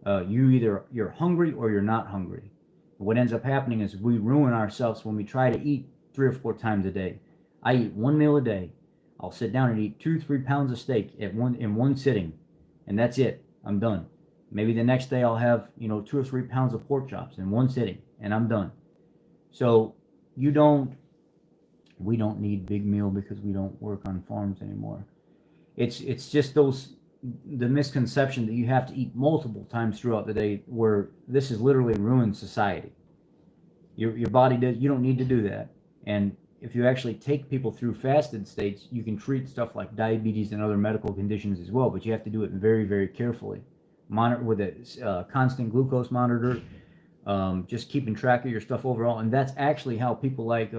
You're hungry or you're not hungry. What ends up happening is we ruin ourselves when we try to eat 3 or 4 times a day. I eat one meal a day. I'll sit down and eat 2 to 3 pounds of steak in one sitting, and that's it. I'm done. Maybe the next day I'll have 2 or 3 pounds of pork chops in one sitting, and I'm done. So you don't. We don't need big meal because we don't work on farms anymore. It's just the misconception that you have to eat multiple times throughout the day, where this has literally ruined society. Your body does. You don't need to do that. And if you actually take people through fasted states, you can treat stuff like diabetes and other medical conditions as well. But you have to do it very, very carefully. Monitor with a constant glucose monitor, just keeping track of your stuff overall. And that's actually how people like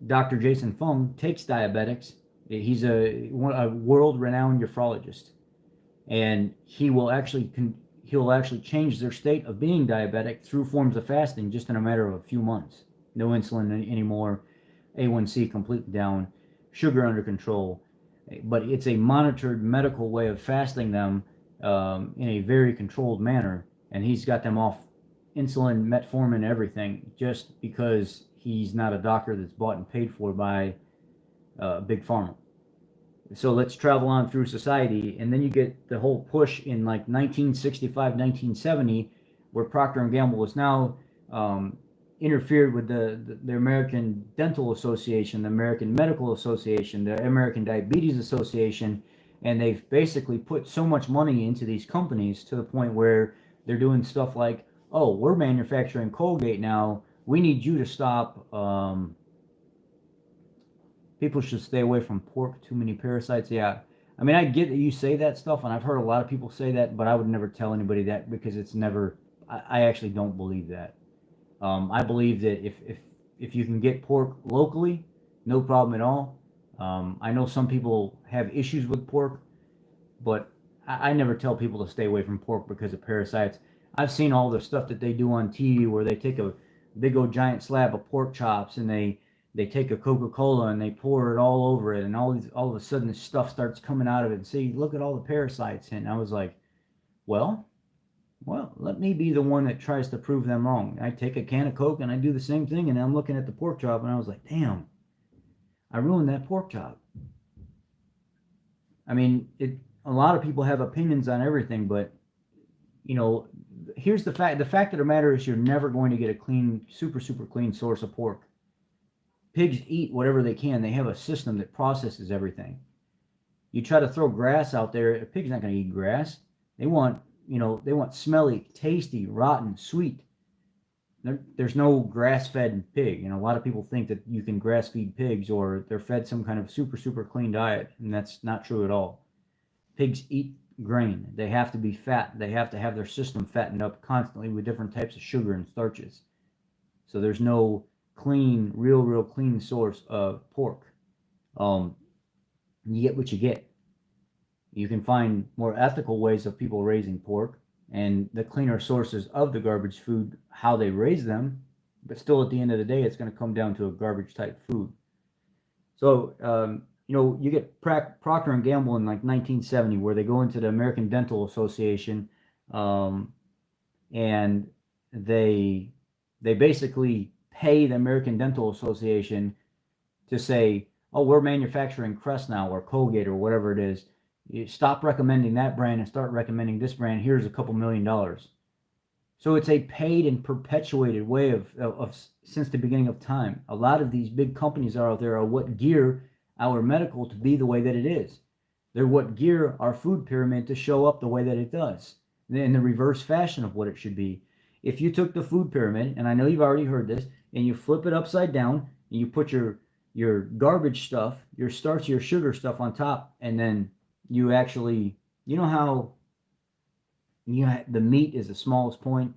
Dr. Jason Fung takes diabetics. He's a world-renowned nephrologist, and he'll actually change their state of being diabetic through forms of fasting just in a matter of a few months. No insulin anymore, A1C completely down, sugar under control. But it's a monitored medical way of fasting them in a very controlled manner, and he's got them off insulin, metformin, everything, just because he's not a doctor that's bought and paid for by big pharma. So let's travel on through society, and then you get the whole push in like 1965, 1970, where Procter and Gamble is now interfered with the American Dental Association, the American Medical Association, the American Diabetes Association, and they've basically put so much money into these companies to the point where they're doing stuff like, oh, we're manufacturing Colgate now, we need you to stop. People should stay away from pork, too many parasites. Yeah, I mean, I get that you say that stuff, and I've heard a lot of people say that, but I would never tell anybody that because it's never, I actually don't believe that. I believe that if you can get pork locally, no problem at all. I know some people have issues with pork, but I never tell people to stay away from pork because of parasites. I've seen all the stuff that they do on TV where they take a big old giant slab of pork chops and they take a Coca-Cola and they pour it all over it, and all of a sudden this stuff starts coming out of it. And see, look at all the parasites. And I was like, well, let me be the one that tries to prove them wrong. I take a can of Coke and I do the same thing, and I'm looking at the pork chop and I was like, damn, I ruined that pork chop. I mean, a lot of people have opinions on everything, but here's the fact. The fact of the matter is you're never going to get a clean, super, super clean source of pork. Pigs eat whatever they can. They have a system that processes everything. You try to throw grass out there, a pig's not going to eat grass. They want smelly, tasty, rotten, sweet. There's no grass-fed pig. A lot of people think that you can grass-feed pigs or they're fed some kind of super, super clean diet, and that's not true at all. Pigs eat grain. They have to be fat. They have to have their system fattened up constantly with different types of sugar and starches. So there's no clean, real clean source of pork. You get what you get. You can find more ethical ways of people raising pork and the cleaner sources of the garbage food, how they raise them, but still at the end of the day, it's going to come down to a garbage type food. So, you get Procter and Gamble in like 1970, where they go into the American Dental Association, and they basically pay the American Dental Association to say, oh, we're manufacturing Crest now, or Colgate, or whatever it is. You stop recommending that brand and start recommending this brand. Here's a couple $1 million. So it's a paid and perpetuated way of since the beginning of time. A lot of these big companies out there are what gear our medical to be the way that it is. They're what gear our food pyramid to show up the way that it does, in the reverse fashion of what it should be. If you took the food pyramid, and I know you've already heard this, and you flip it upside down, and you put your garbage stuff, your starch, your sugar stuff on top, and then you actually, how the meat is the smallest point,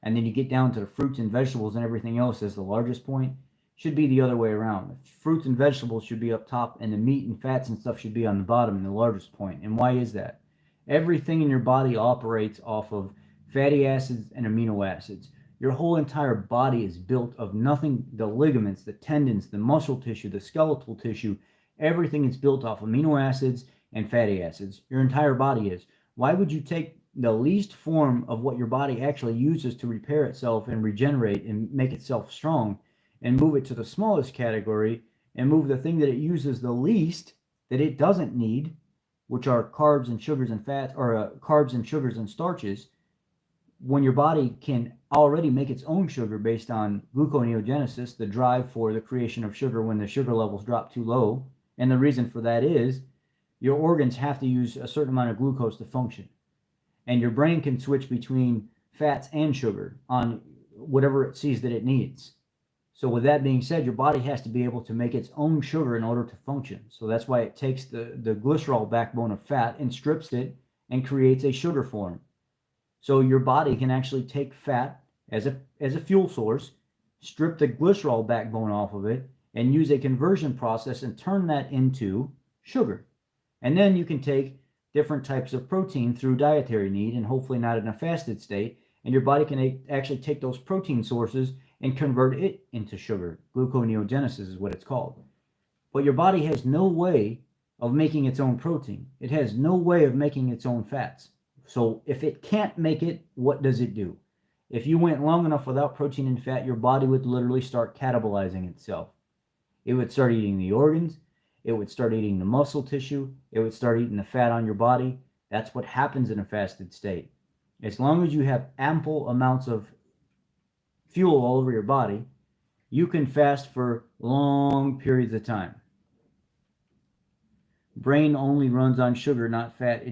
and then you get down to the fruits and vegetables and everything else as the largest point, should be the other way around. Fruits and vegetables should be up top, and the meat and fats and stuff should be on the bottom in the largest point. And why is that? Everything in your body operates off of fatty acids and amino acids. Your whole entire body is built of nothing. The ligaments, the tendons, the muscle tissue, the skeletal tissue, everything is built off amino acids and fatty acids. Your entire body is. Why would you take the least form of what your body actually uses to repair itself and regenerate and make itself strong and move it to the smallest category and move the thing that it uses the least that it doesn't need, which are carbs and sugars and fats, or carbs and sugars and starches, when your body can already make its own sugar based on gluconeogenesis, the drive for the creation of sugar when the sugar levels drop too low. And the reason for that is your organs have to use a certain amount of glucose to function. And your brain can switch between fats and sugar on whatever it sees that it needs. So with that being said, your body has to be able to make its own sugar in order to function. So that's why it takes the glycerol backbone of fat and strips it and creates a sugar form. So your body can actually take fat as a fuel source, strip the glycerol backbone off of it, and use a conversion process and turn that into sugar. And then you can take different types of protein through dietary need, and hopefully not in a fasted state, and your body can actually take those protein sources and convert it into sugar. Gluconeogenesis is what it's called. But your body has no way of making its own protein. It has no way of making its own fats. So if it can't make it, what does it do? If you went long enough without protein and fat, your body would literally start catabolizing itself. It would start eating the organs. It would start eating the muscle tissue. It would start eating the fat on your body. That's what happens in a fasted state. As long as you have ample amounts of fuel all over your body, you can fast for long periods of time. Brain only runs on sugar, not fat.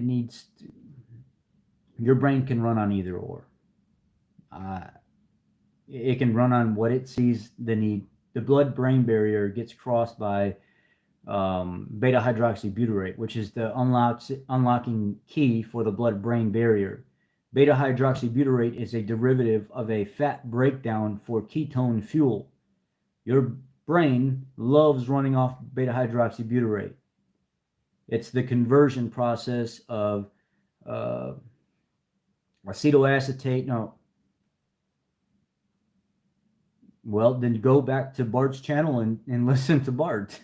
Your brain can run on either or. It can run on what it sees the need. The blood-brain barrier gets crossed by beta-hydroxybutyrate, which is the unlocking key for the blood-brain barrier. Beta-hydroxybutyrate is a derivative of a fat breakdown for ketone fuel. Your brain loves running off beta-hydroxybutyrate. It's the conversion process of acetoacetate. No. Well, then go back to Bart's channel and listen to Bart.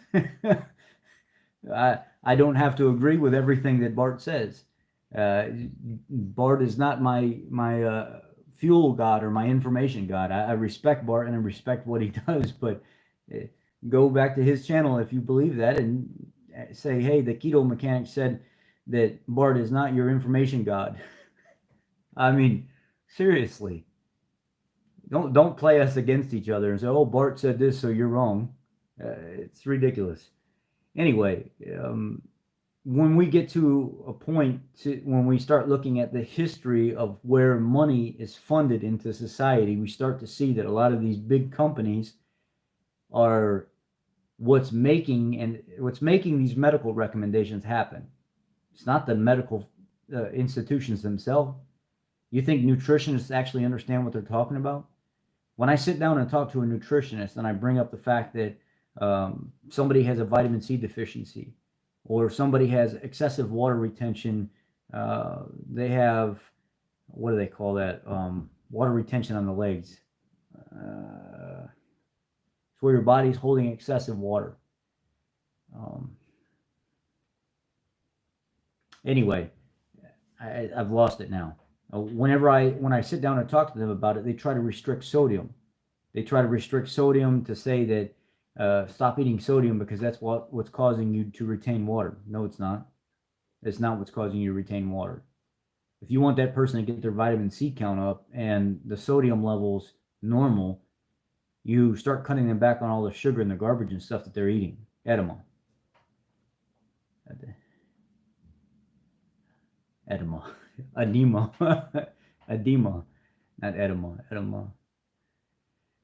I don't have to agree with everything that Bart says. Bart is not my fuel god or my information god. I respect Bart and I respect what he does, but go back to his channel if you believe that and say, hey, the Keto Mechanic said that Bart is not your information god. I mean, seriously. Don't play us against each other and say, oh, Bart said this, so you're wrong. It's ridiculous. Anyway, when we get to a point when we start looking at the history of where money is funded into society, we start to see that a lot of these big companies are what's making these medical recommendations happen. It's not the medical institutions themselves. You think nutritionists actually understand what they're talking about? When I sit down and talk to a nutritionist and I bring up the fact that somebody has a vitamin C deficiency or somebody has excessive water retention, they have, what do they call that? Water retention on the legs. It's where your body's holding excessive water. Anyway, I've lost it now. When I sit down and talk to them about it, they try to restrict sodium. They try to restrict sodium to say that stop eating sodium because that's what's causing you to retain water. No, it's not. It's not what's causing you to retain water. If you want that person to get their vitamin C count up and the sodium levels normal, you start cutting them back on all the sugar and the garbage and stuff that they're eating. Edema. Edema, not edema.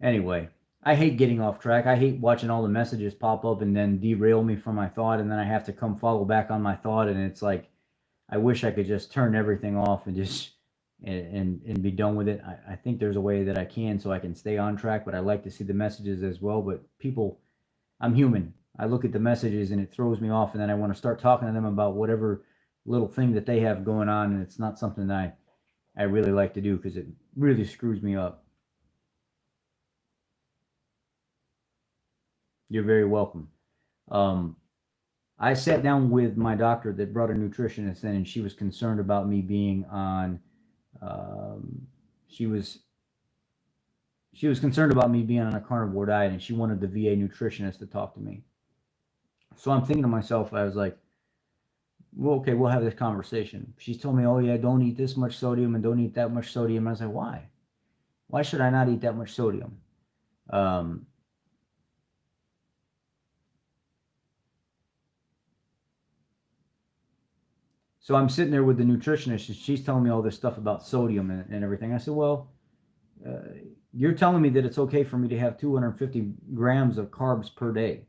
Anyway, I hate getting off track. I hate watching all the messages pop up and then derail me from my thought, and then I have to come follow back on my thought, and it's like, I wish I could just turn everything off and just and be done with it. I think there's a way that I can so I can stay on track, but I like to see the messages as well. But people, I'm human. I look at the messages and it throws me off, and then I want to start talking to them about whatever little thing that they have going on, and it's not something that I really like to do because it really screws me up. You're very welcome. I sat down with my doctor that brought a nutritionist in, and she was concerned about me being on, she was she was concerned about me being on a carnivore diet, and she wanted the VA nutritionist to talk to me. So I'm thinking to myself, I was like, well, okay, we'll have this conversation. She told me, oh yeah, don't eat this much sodium and don't eat that much sodium. I was like, why? Why should I not eat that much sodium? So I'm sitting there with the nutritionist, and she's telling me all this stuff about sodium and everything. I said, well, you're telling me that it's okay for me to have 250 grams of carbs per day.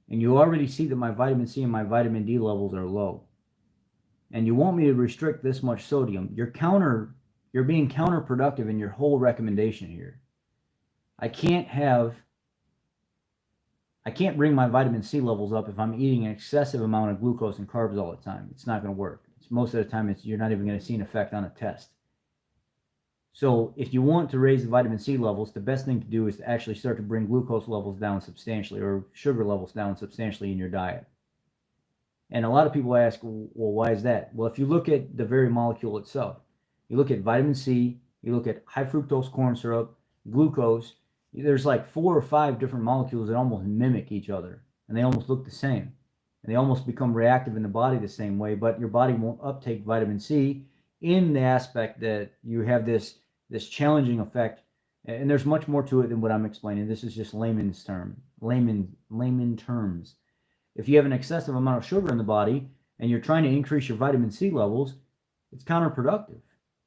And you already see that my vitamin C and my vitamin D levels are low. And you want me to restrict this much sodium. You're being counterproductive in your whole recommendation here. I can't bring my vitamin C levels up if I'm eating an excessive amount of glucose and carbs all the time. It's not going to work. Most of the time, you're not even going to see an effect on a test. So if you want to raise the vitamin C levels, the best thing to do is to actually start to bring glucose levels down substantially, or sugar levels down substantially in your diet. And a lot of people ask, well, why is that? Well, if you look at the very molecule itself, you look at vitamin C, you look at high fructose corn syrup, glucose, there's like 4 or 5 different molecules that almost mimic each other, and they almost look the same, and they almost become reactive in the body the same way, but your body won't uptake vitamin C in the aspect that you have this challenging effect. And there's much more to it than what I'm explaining. This is just layman terms. If you have an excessive amount of sugar in the body and you're trying to increase your vitamin C levels, it's counterproductive.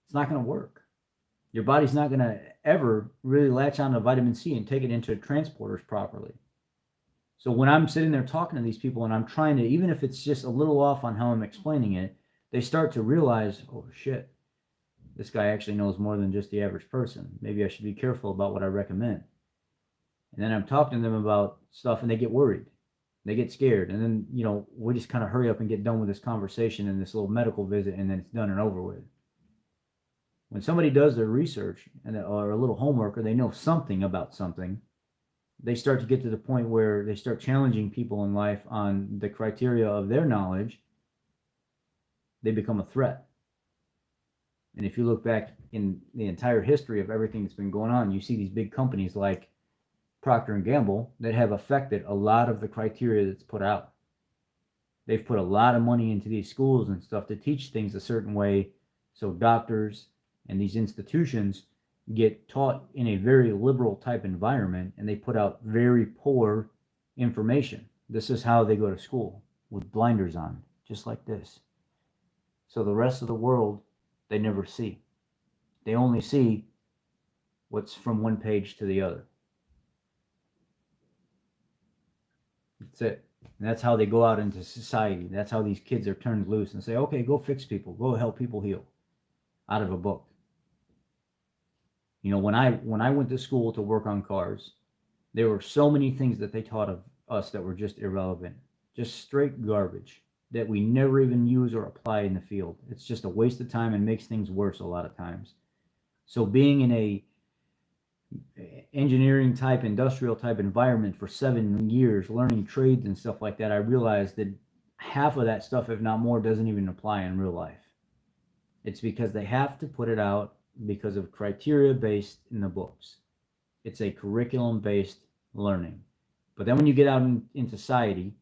It's not going to work. Your body's not going to ever really latch on to vitamin C and take it into transporters properly. So when I'm sitting there talking to these people and I'm trying to, even if it's just a little off on how I'm explaining it, they start to realize, oh shit, this guy actually knows more than just the average person. Maybe I should be careful about what I recommend. And then I'm talking to them about stuff and they get worried. They get scared. And then, we just kind of hurry up and get done with this conversation and this little medical visit, and then it's done and over with. When somebody does their research or a little homework, or they know something about something, they start to get to the point where they start challenging people in life on the criteria of their knowledge. They become a threat. And if you look back in the entire history of everything that's been going on, you see these big companies like Procter & Gamble that have affected a lot of the criteria that's put out. They've put a lot of money into these schools and stuff to teach things a certain way, so doctors and these institutions get taught in a very liberal type environment, and they put out very poor information. This is how they go to school, with blinders on, just like this. So the rest of the world, they never see. They only see what's from one page to the other. That's it. And that's how they go out into society. That's how these kids are turned loose and say, okay, go fix people. Go help people heal. Out of a book. When I went to school to work on cars, there were so many things that they taught of us that were just irrelevant. Just straight garbage that we never even use or apply in the field. It's just a waste of time and makes things worse a lot of times. So being in a engineering type, industrial type environment for 7 years, learning trades and stuff like that, I realized that half of that stuff, if not more, doesn't even apply in real life. It's because they have to put it out because of criteria based in the books. It's a curriculum based learning. But then when you get out in society,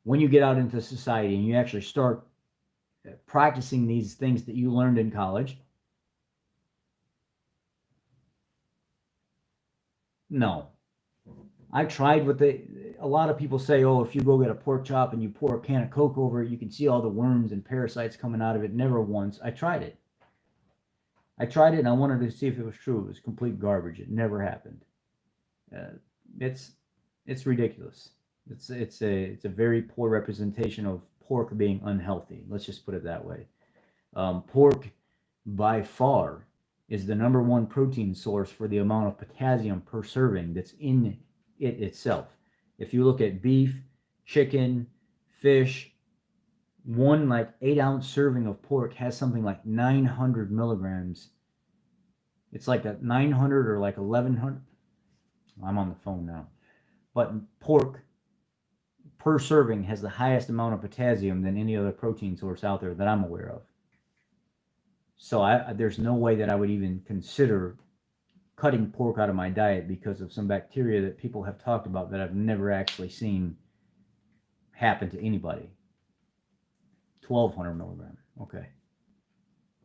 and you actually start practicing these things that you learned in college, no. I tried what a lot of people say, oh, if you go get a pork chop and you pour a can of Coke over it, you can see all the worms and parasites coming out of it. Never once. I tried it and I wanted to see if it was true. It was complete garbage. It never happened. It's ridiculous. It's a very poor representation of pork being unhealthy. Let's just put it that way. Pork, by far, is the number one protein source for the amount of potassium per serving that's in it itself. If you look at beef, chicken, fish, one 8-ounce serving of pork has something like 900 milligrams. It's like a 900 or 1100. I'm on the phone now. But pork per serving has the highest amount of potassium than any other protein source out there that I'm aware of. So there's no way that I would even consider cutting pork out of my diet because of some bacteria that people have talked about that I've never actually seen happen to anybody. 1200 milligram. Okay.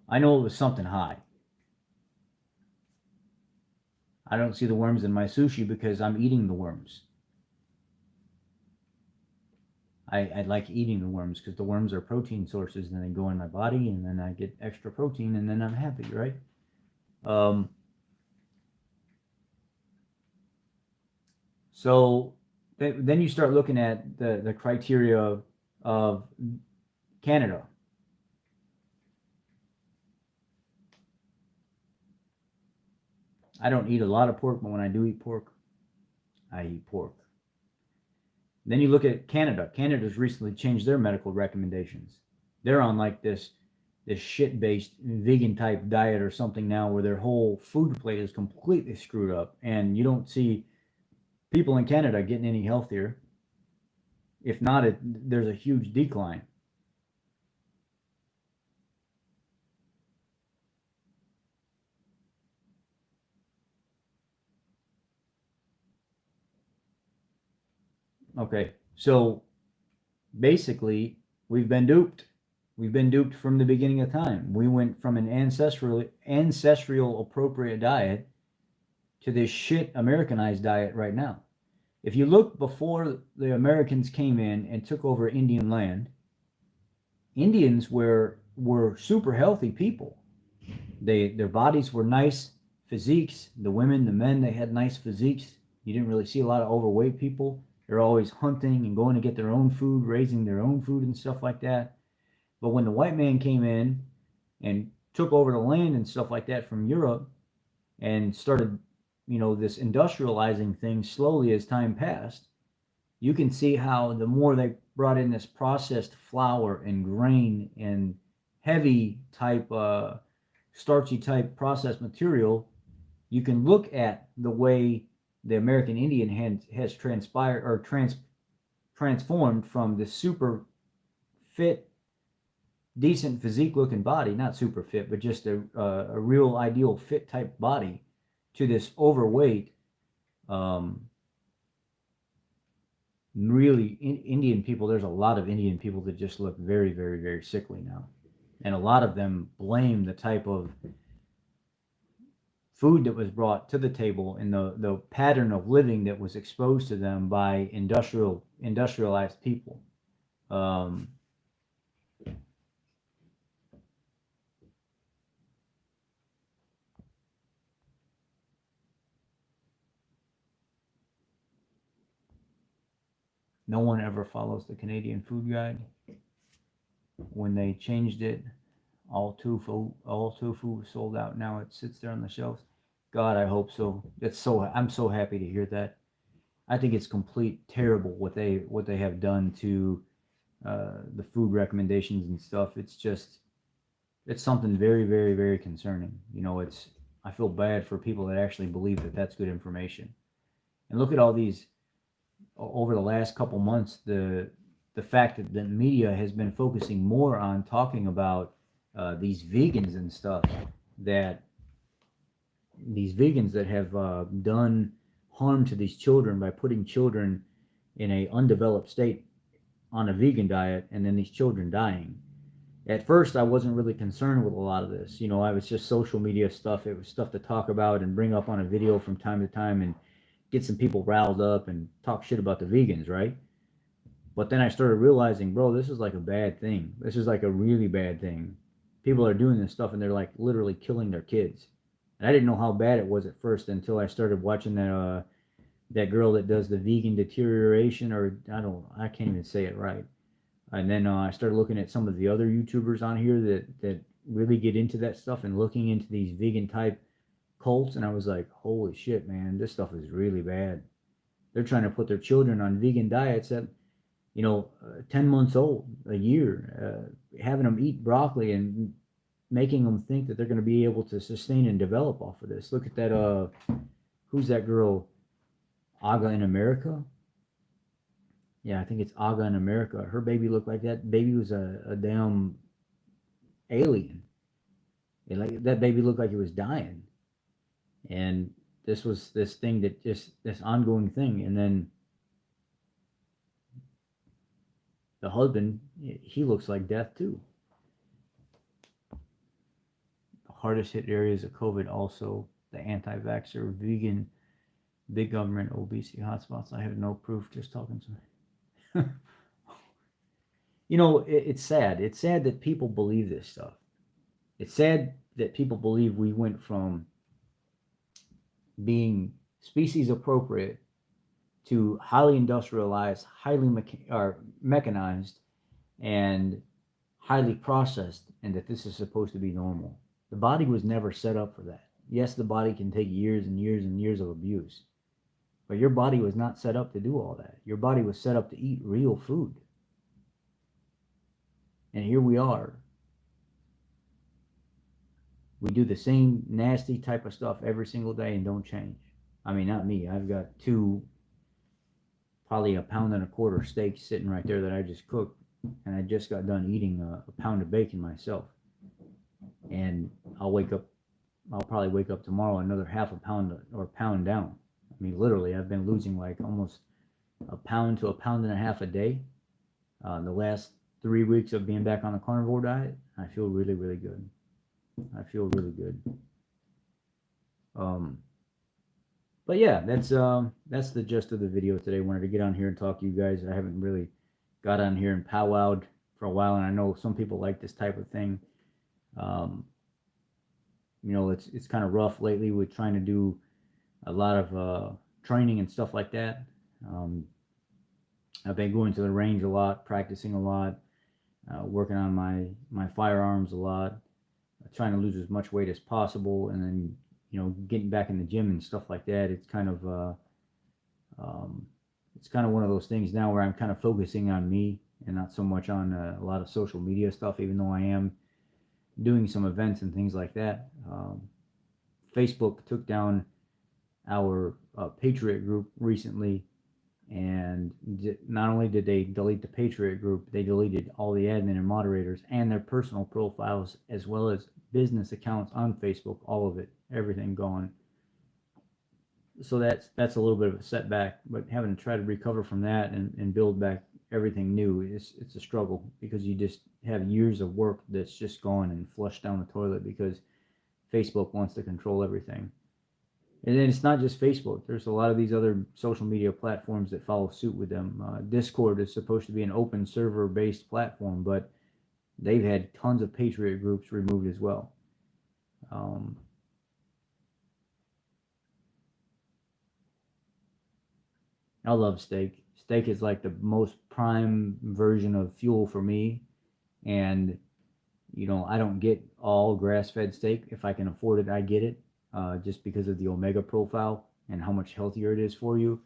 I know it was something high. I don't see the worms in my sushi because I'm eating the worms. I like eating the worms because the worms are protein sources and they go in my body and then I get extra protein and then I'm happy, right? So then you start looking at the criteria of Canada. I don't eat a lot of pork, but when I do eat pork, I eat pork. Then you look at Canada. Canada's recently changed their medical recommendations. They're on like this shit-based vegan type diet or something now where their whole food plate is completely screwed up and you don't see people in Canada getting any healthier. If not, there's a huge decline. Okay, so basically, we've been duped. We've been duped from the beginning of time. We went from an ancestral appropriate diet to this shit Americanized diet right now. If you look before the Americans came in and took over Indian land, Indians were super healthy people. Their bodies were nice physiques. The women, the men, they had nice physiques. You didn't really see a lot of overweight people. They're always hunting and going to get their own food, raising their own food and stuff like that. But when the white man came in and took over the land and stuff like that from Europe and started, this industrializing thing slowly as time passed, you can see how the more they brought in this processed flour and grain and heavy type, starchy type processed material, you can look at the way the American Indian has transpired or transformed from the super fit, decent physique looking body, not super fit, but just a real ideal fit type body, to this overweight, really Indian people. There's a lot of Indian people that just look very, very, very sickly now. And a lot of them blame the type of food that was brought to the table and the pattern of living that was exposed to them by industrialized people. No one ever follows the Canadian Food Guide. When they changed it, all tofu was sold out. Now it sits there on the shelves. God, I hope so. I'm so happy to hear that. I think it's complete terrible what they have done to the food recommendations and stuff. It's something very, very, very concerning. I feel bad for people that actually believe that that's good information. And look at all these over the last couple months, the fact that the media has been focusing more on talking about these vegans and stuff, that these vegans that have done harm to these children by putting children in a undeveloped state on a vegan diet, and then these children dying. At first, I wasn't really concerned with a lot of this. I was just social media stuff. It was stuff to talk about and bring up on a video from time to time and get some people riled up and talk shit about the vegans, right? But then I started realizing, bro, this is like a bad thing. This is like a really bad thing. People are doing this stuff and they're like literally killing their kids. And I didn't know how bad it was at first until I started watching that girl that does the vegan deterioration, or I can't even say it right. And then I started looking at some of the other YouTubers on here that really get into that stuff and looking into these vegan type cults, and I was like, holy shit, man, this stuff is really bad. They're trying to put their children on vegan diets at 10 months old, a year, having them eat broccoli and making them think that they're going to be able to sustain and develop off of this. Look at that, who's that girl, Aga in America? Yeah, I think it's Aga in America. Her baby looked like that baby was a damn alien. That baby looked like it was dying, and this was this thing that just this ongoing thing, and then the husband, he looks like death too. The hardest hit areas of COVID also the anti-vaxxer, vegan, big government, obesity hotspots. I have no proof, just talking to me. It's sad. It's sad that people believe this stuff. It's sad that people believe we went from being species appropriate to highly industrialized, highly mechanized, and highly processed, and that this is supposed to be normal. The body was never set up for that. Yes, the body can take years and years and years of abuse, but your body was not set up to do all that. Your body was set up to eat real food. And here we are. We do the same nasty type of stuff every single day and don't change. I mean, not me. I've got probably 1.25 pound steaks sitting right there that I just cooked, and I just got done eating a pound of bacon myself. And I'll probably wake up tomorrow another 1/2 pound or pound down. I mean, literally, I've been losing like almost 1 to 1.5 pounds a day. The last 3 weeks of being back on the carnivore diet, I feel really, really good. I feel really good. But yeah, that's the gist of the video today. I wanted to get on here and talk to you guys. I haven't really got on here and powwowed for a while, and I know some people like this type of thing. It's kind of rough lately with trying to do a lot of training and stuff like that. I've been going to the range a lot, practicing a lot, working on my firearms a lot, trying to lose as much weight as possible, and then getting back in the gym and stuff like that. It's kind of one of those things now where I'm kind of focusing on me and not so much on a lot of social media stuff, even though I am doing some events and things like that. Facebook took down our Patriot group recently, and not only did they delete the Patriot group, they deleted all the admin and moderators and their personal profiles, as well as business accounts on Facebook. All of it, everything gone. So that's a little bit of a setback, but having to try to recover from that and build back everything new, it's a struggle, because you just have years of work that's just gone and flushed down the toilet because Facebook wants to control everything. And then it's not just Facebook. There's a lot of these other social media platforms that follow suit with them. Discord is supposed to be an open server-based platform, but they've had tons of Patriot groups removed as well. I love steak. Steak is like the most prime version of fuel for me. And, I don't get all grass-fed steak. If I can afford it, I get it. Just because of the omega profile and how much healthier it is for you.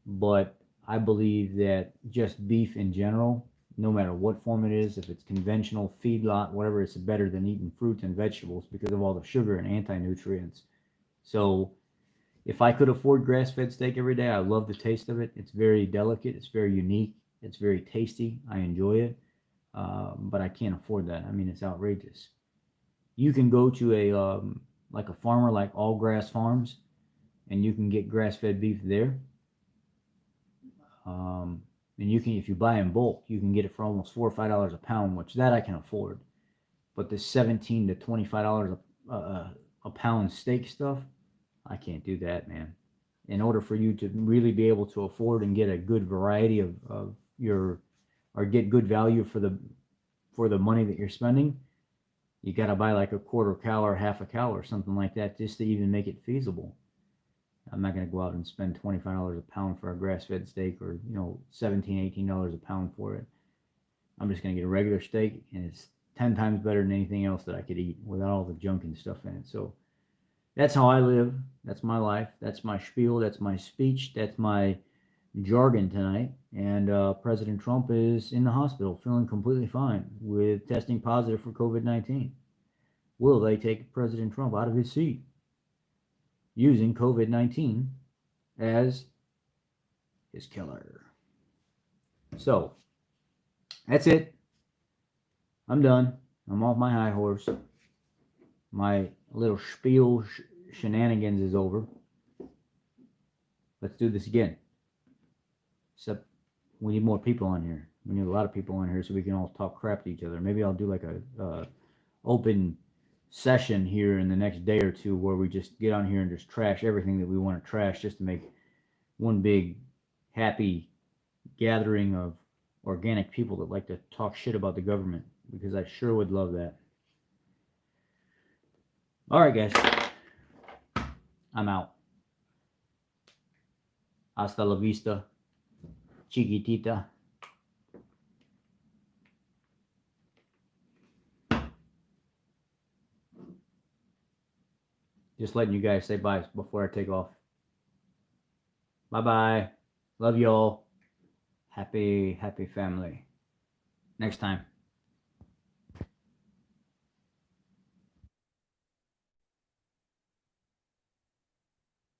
But I believe that just beef in general, no matter what form it is, if it's conventional, feedlot, whatever, it's better than eating fruits and vegetables because of all the sugar and anti-nutrients. So if I could afford grass-fed steak every day, I love the taste of it. It's very delicate. It's very unique. It's very tasty. I enjoy it. But I can't afford that. I mean, it's outrageous. You can go to a farmer like All Grass Farms, and you can get grass-fed beef there. And you can, if you buy in bulk, you can get it for almost $4 or $5 a pound, which that I can afford. But the $17 to $25 a pound steak stuff, I can't do that, man. In order for you to really be able to afford and get a good variety of your, or get good value for the money that you're spending, you got to buy like a 1/4 cow or 1/2 cow or something like that just to even make it feasible. I'm not going to go out and spend $25 a pound for a grass-fed steak, or $17, $18 a pound for it. I'm just going to get a regular steak, and it's 10 times better than anything else that I could eat without all the junk and stuff in it. So that's how I live. That's my life. That's my spiel. That's my speech. That's my jargon tonight. And President Trump is in the hospital, feeling completely fine with testing positive for COVID-19. Will they take President Trump out of his seat using COVID-19 as his killer? So that's it. I'm done. I'm off my high horse. my little spiel shenanigans is over. Let's do this again. Except we need more people on here. We need a lot of people on here so we can all talk crap to each other. Maybe I'll do like a open session here in the next day or two where we just get on here and just trash everything that we want to trash, just to make one big happy gathering of organic people that like to talk shit about the government, because I sure would love that. All right, guys. I'm out. Hasta la vista, chiquitita. Just letting you guys say bye before I take off. Bye-bye. Love y'all. Happy family. Next time.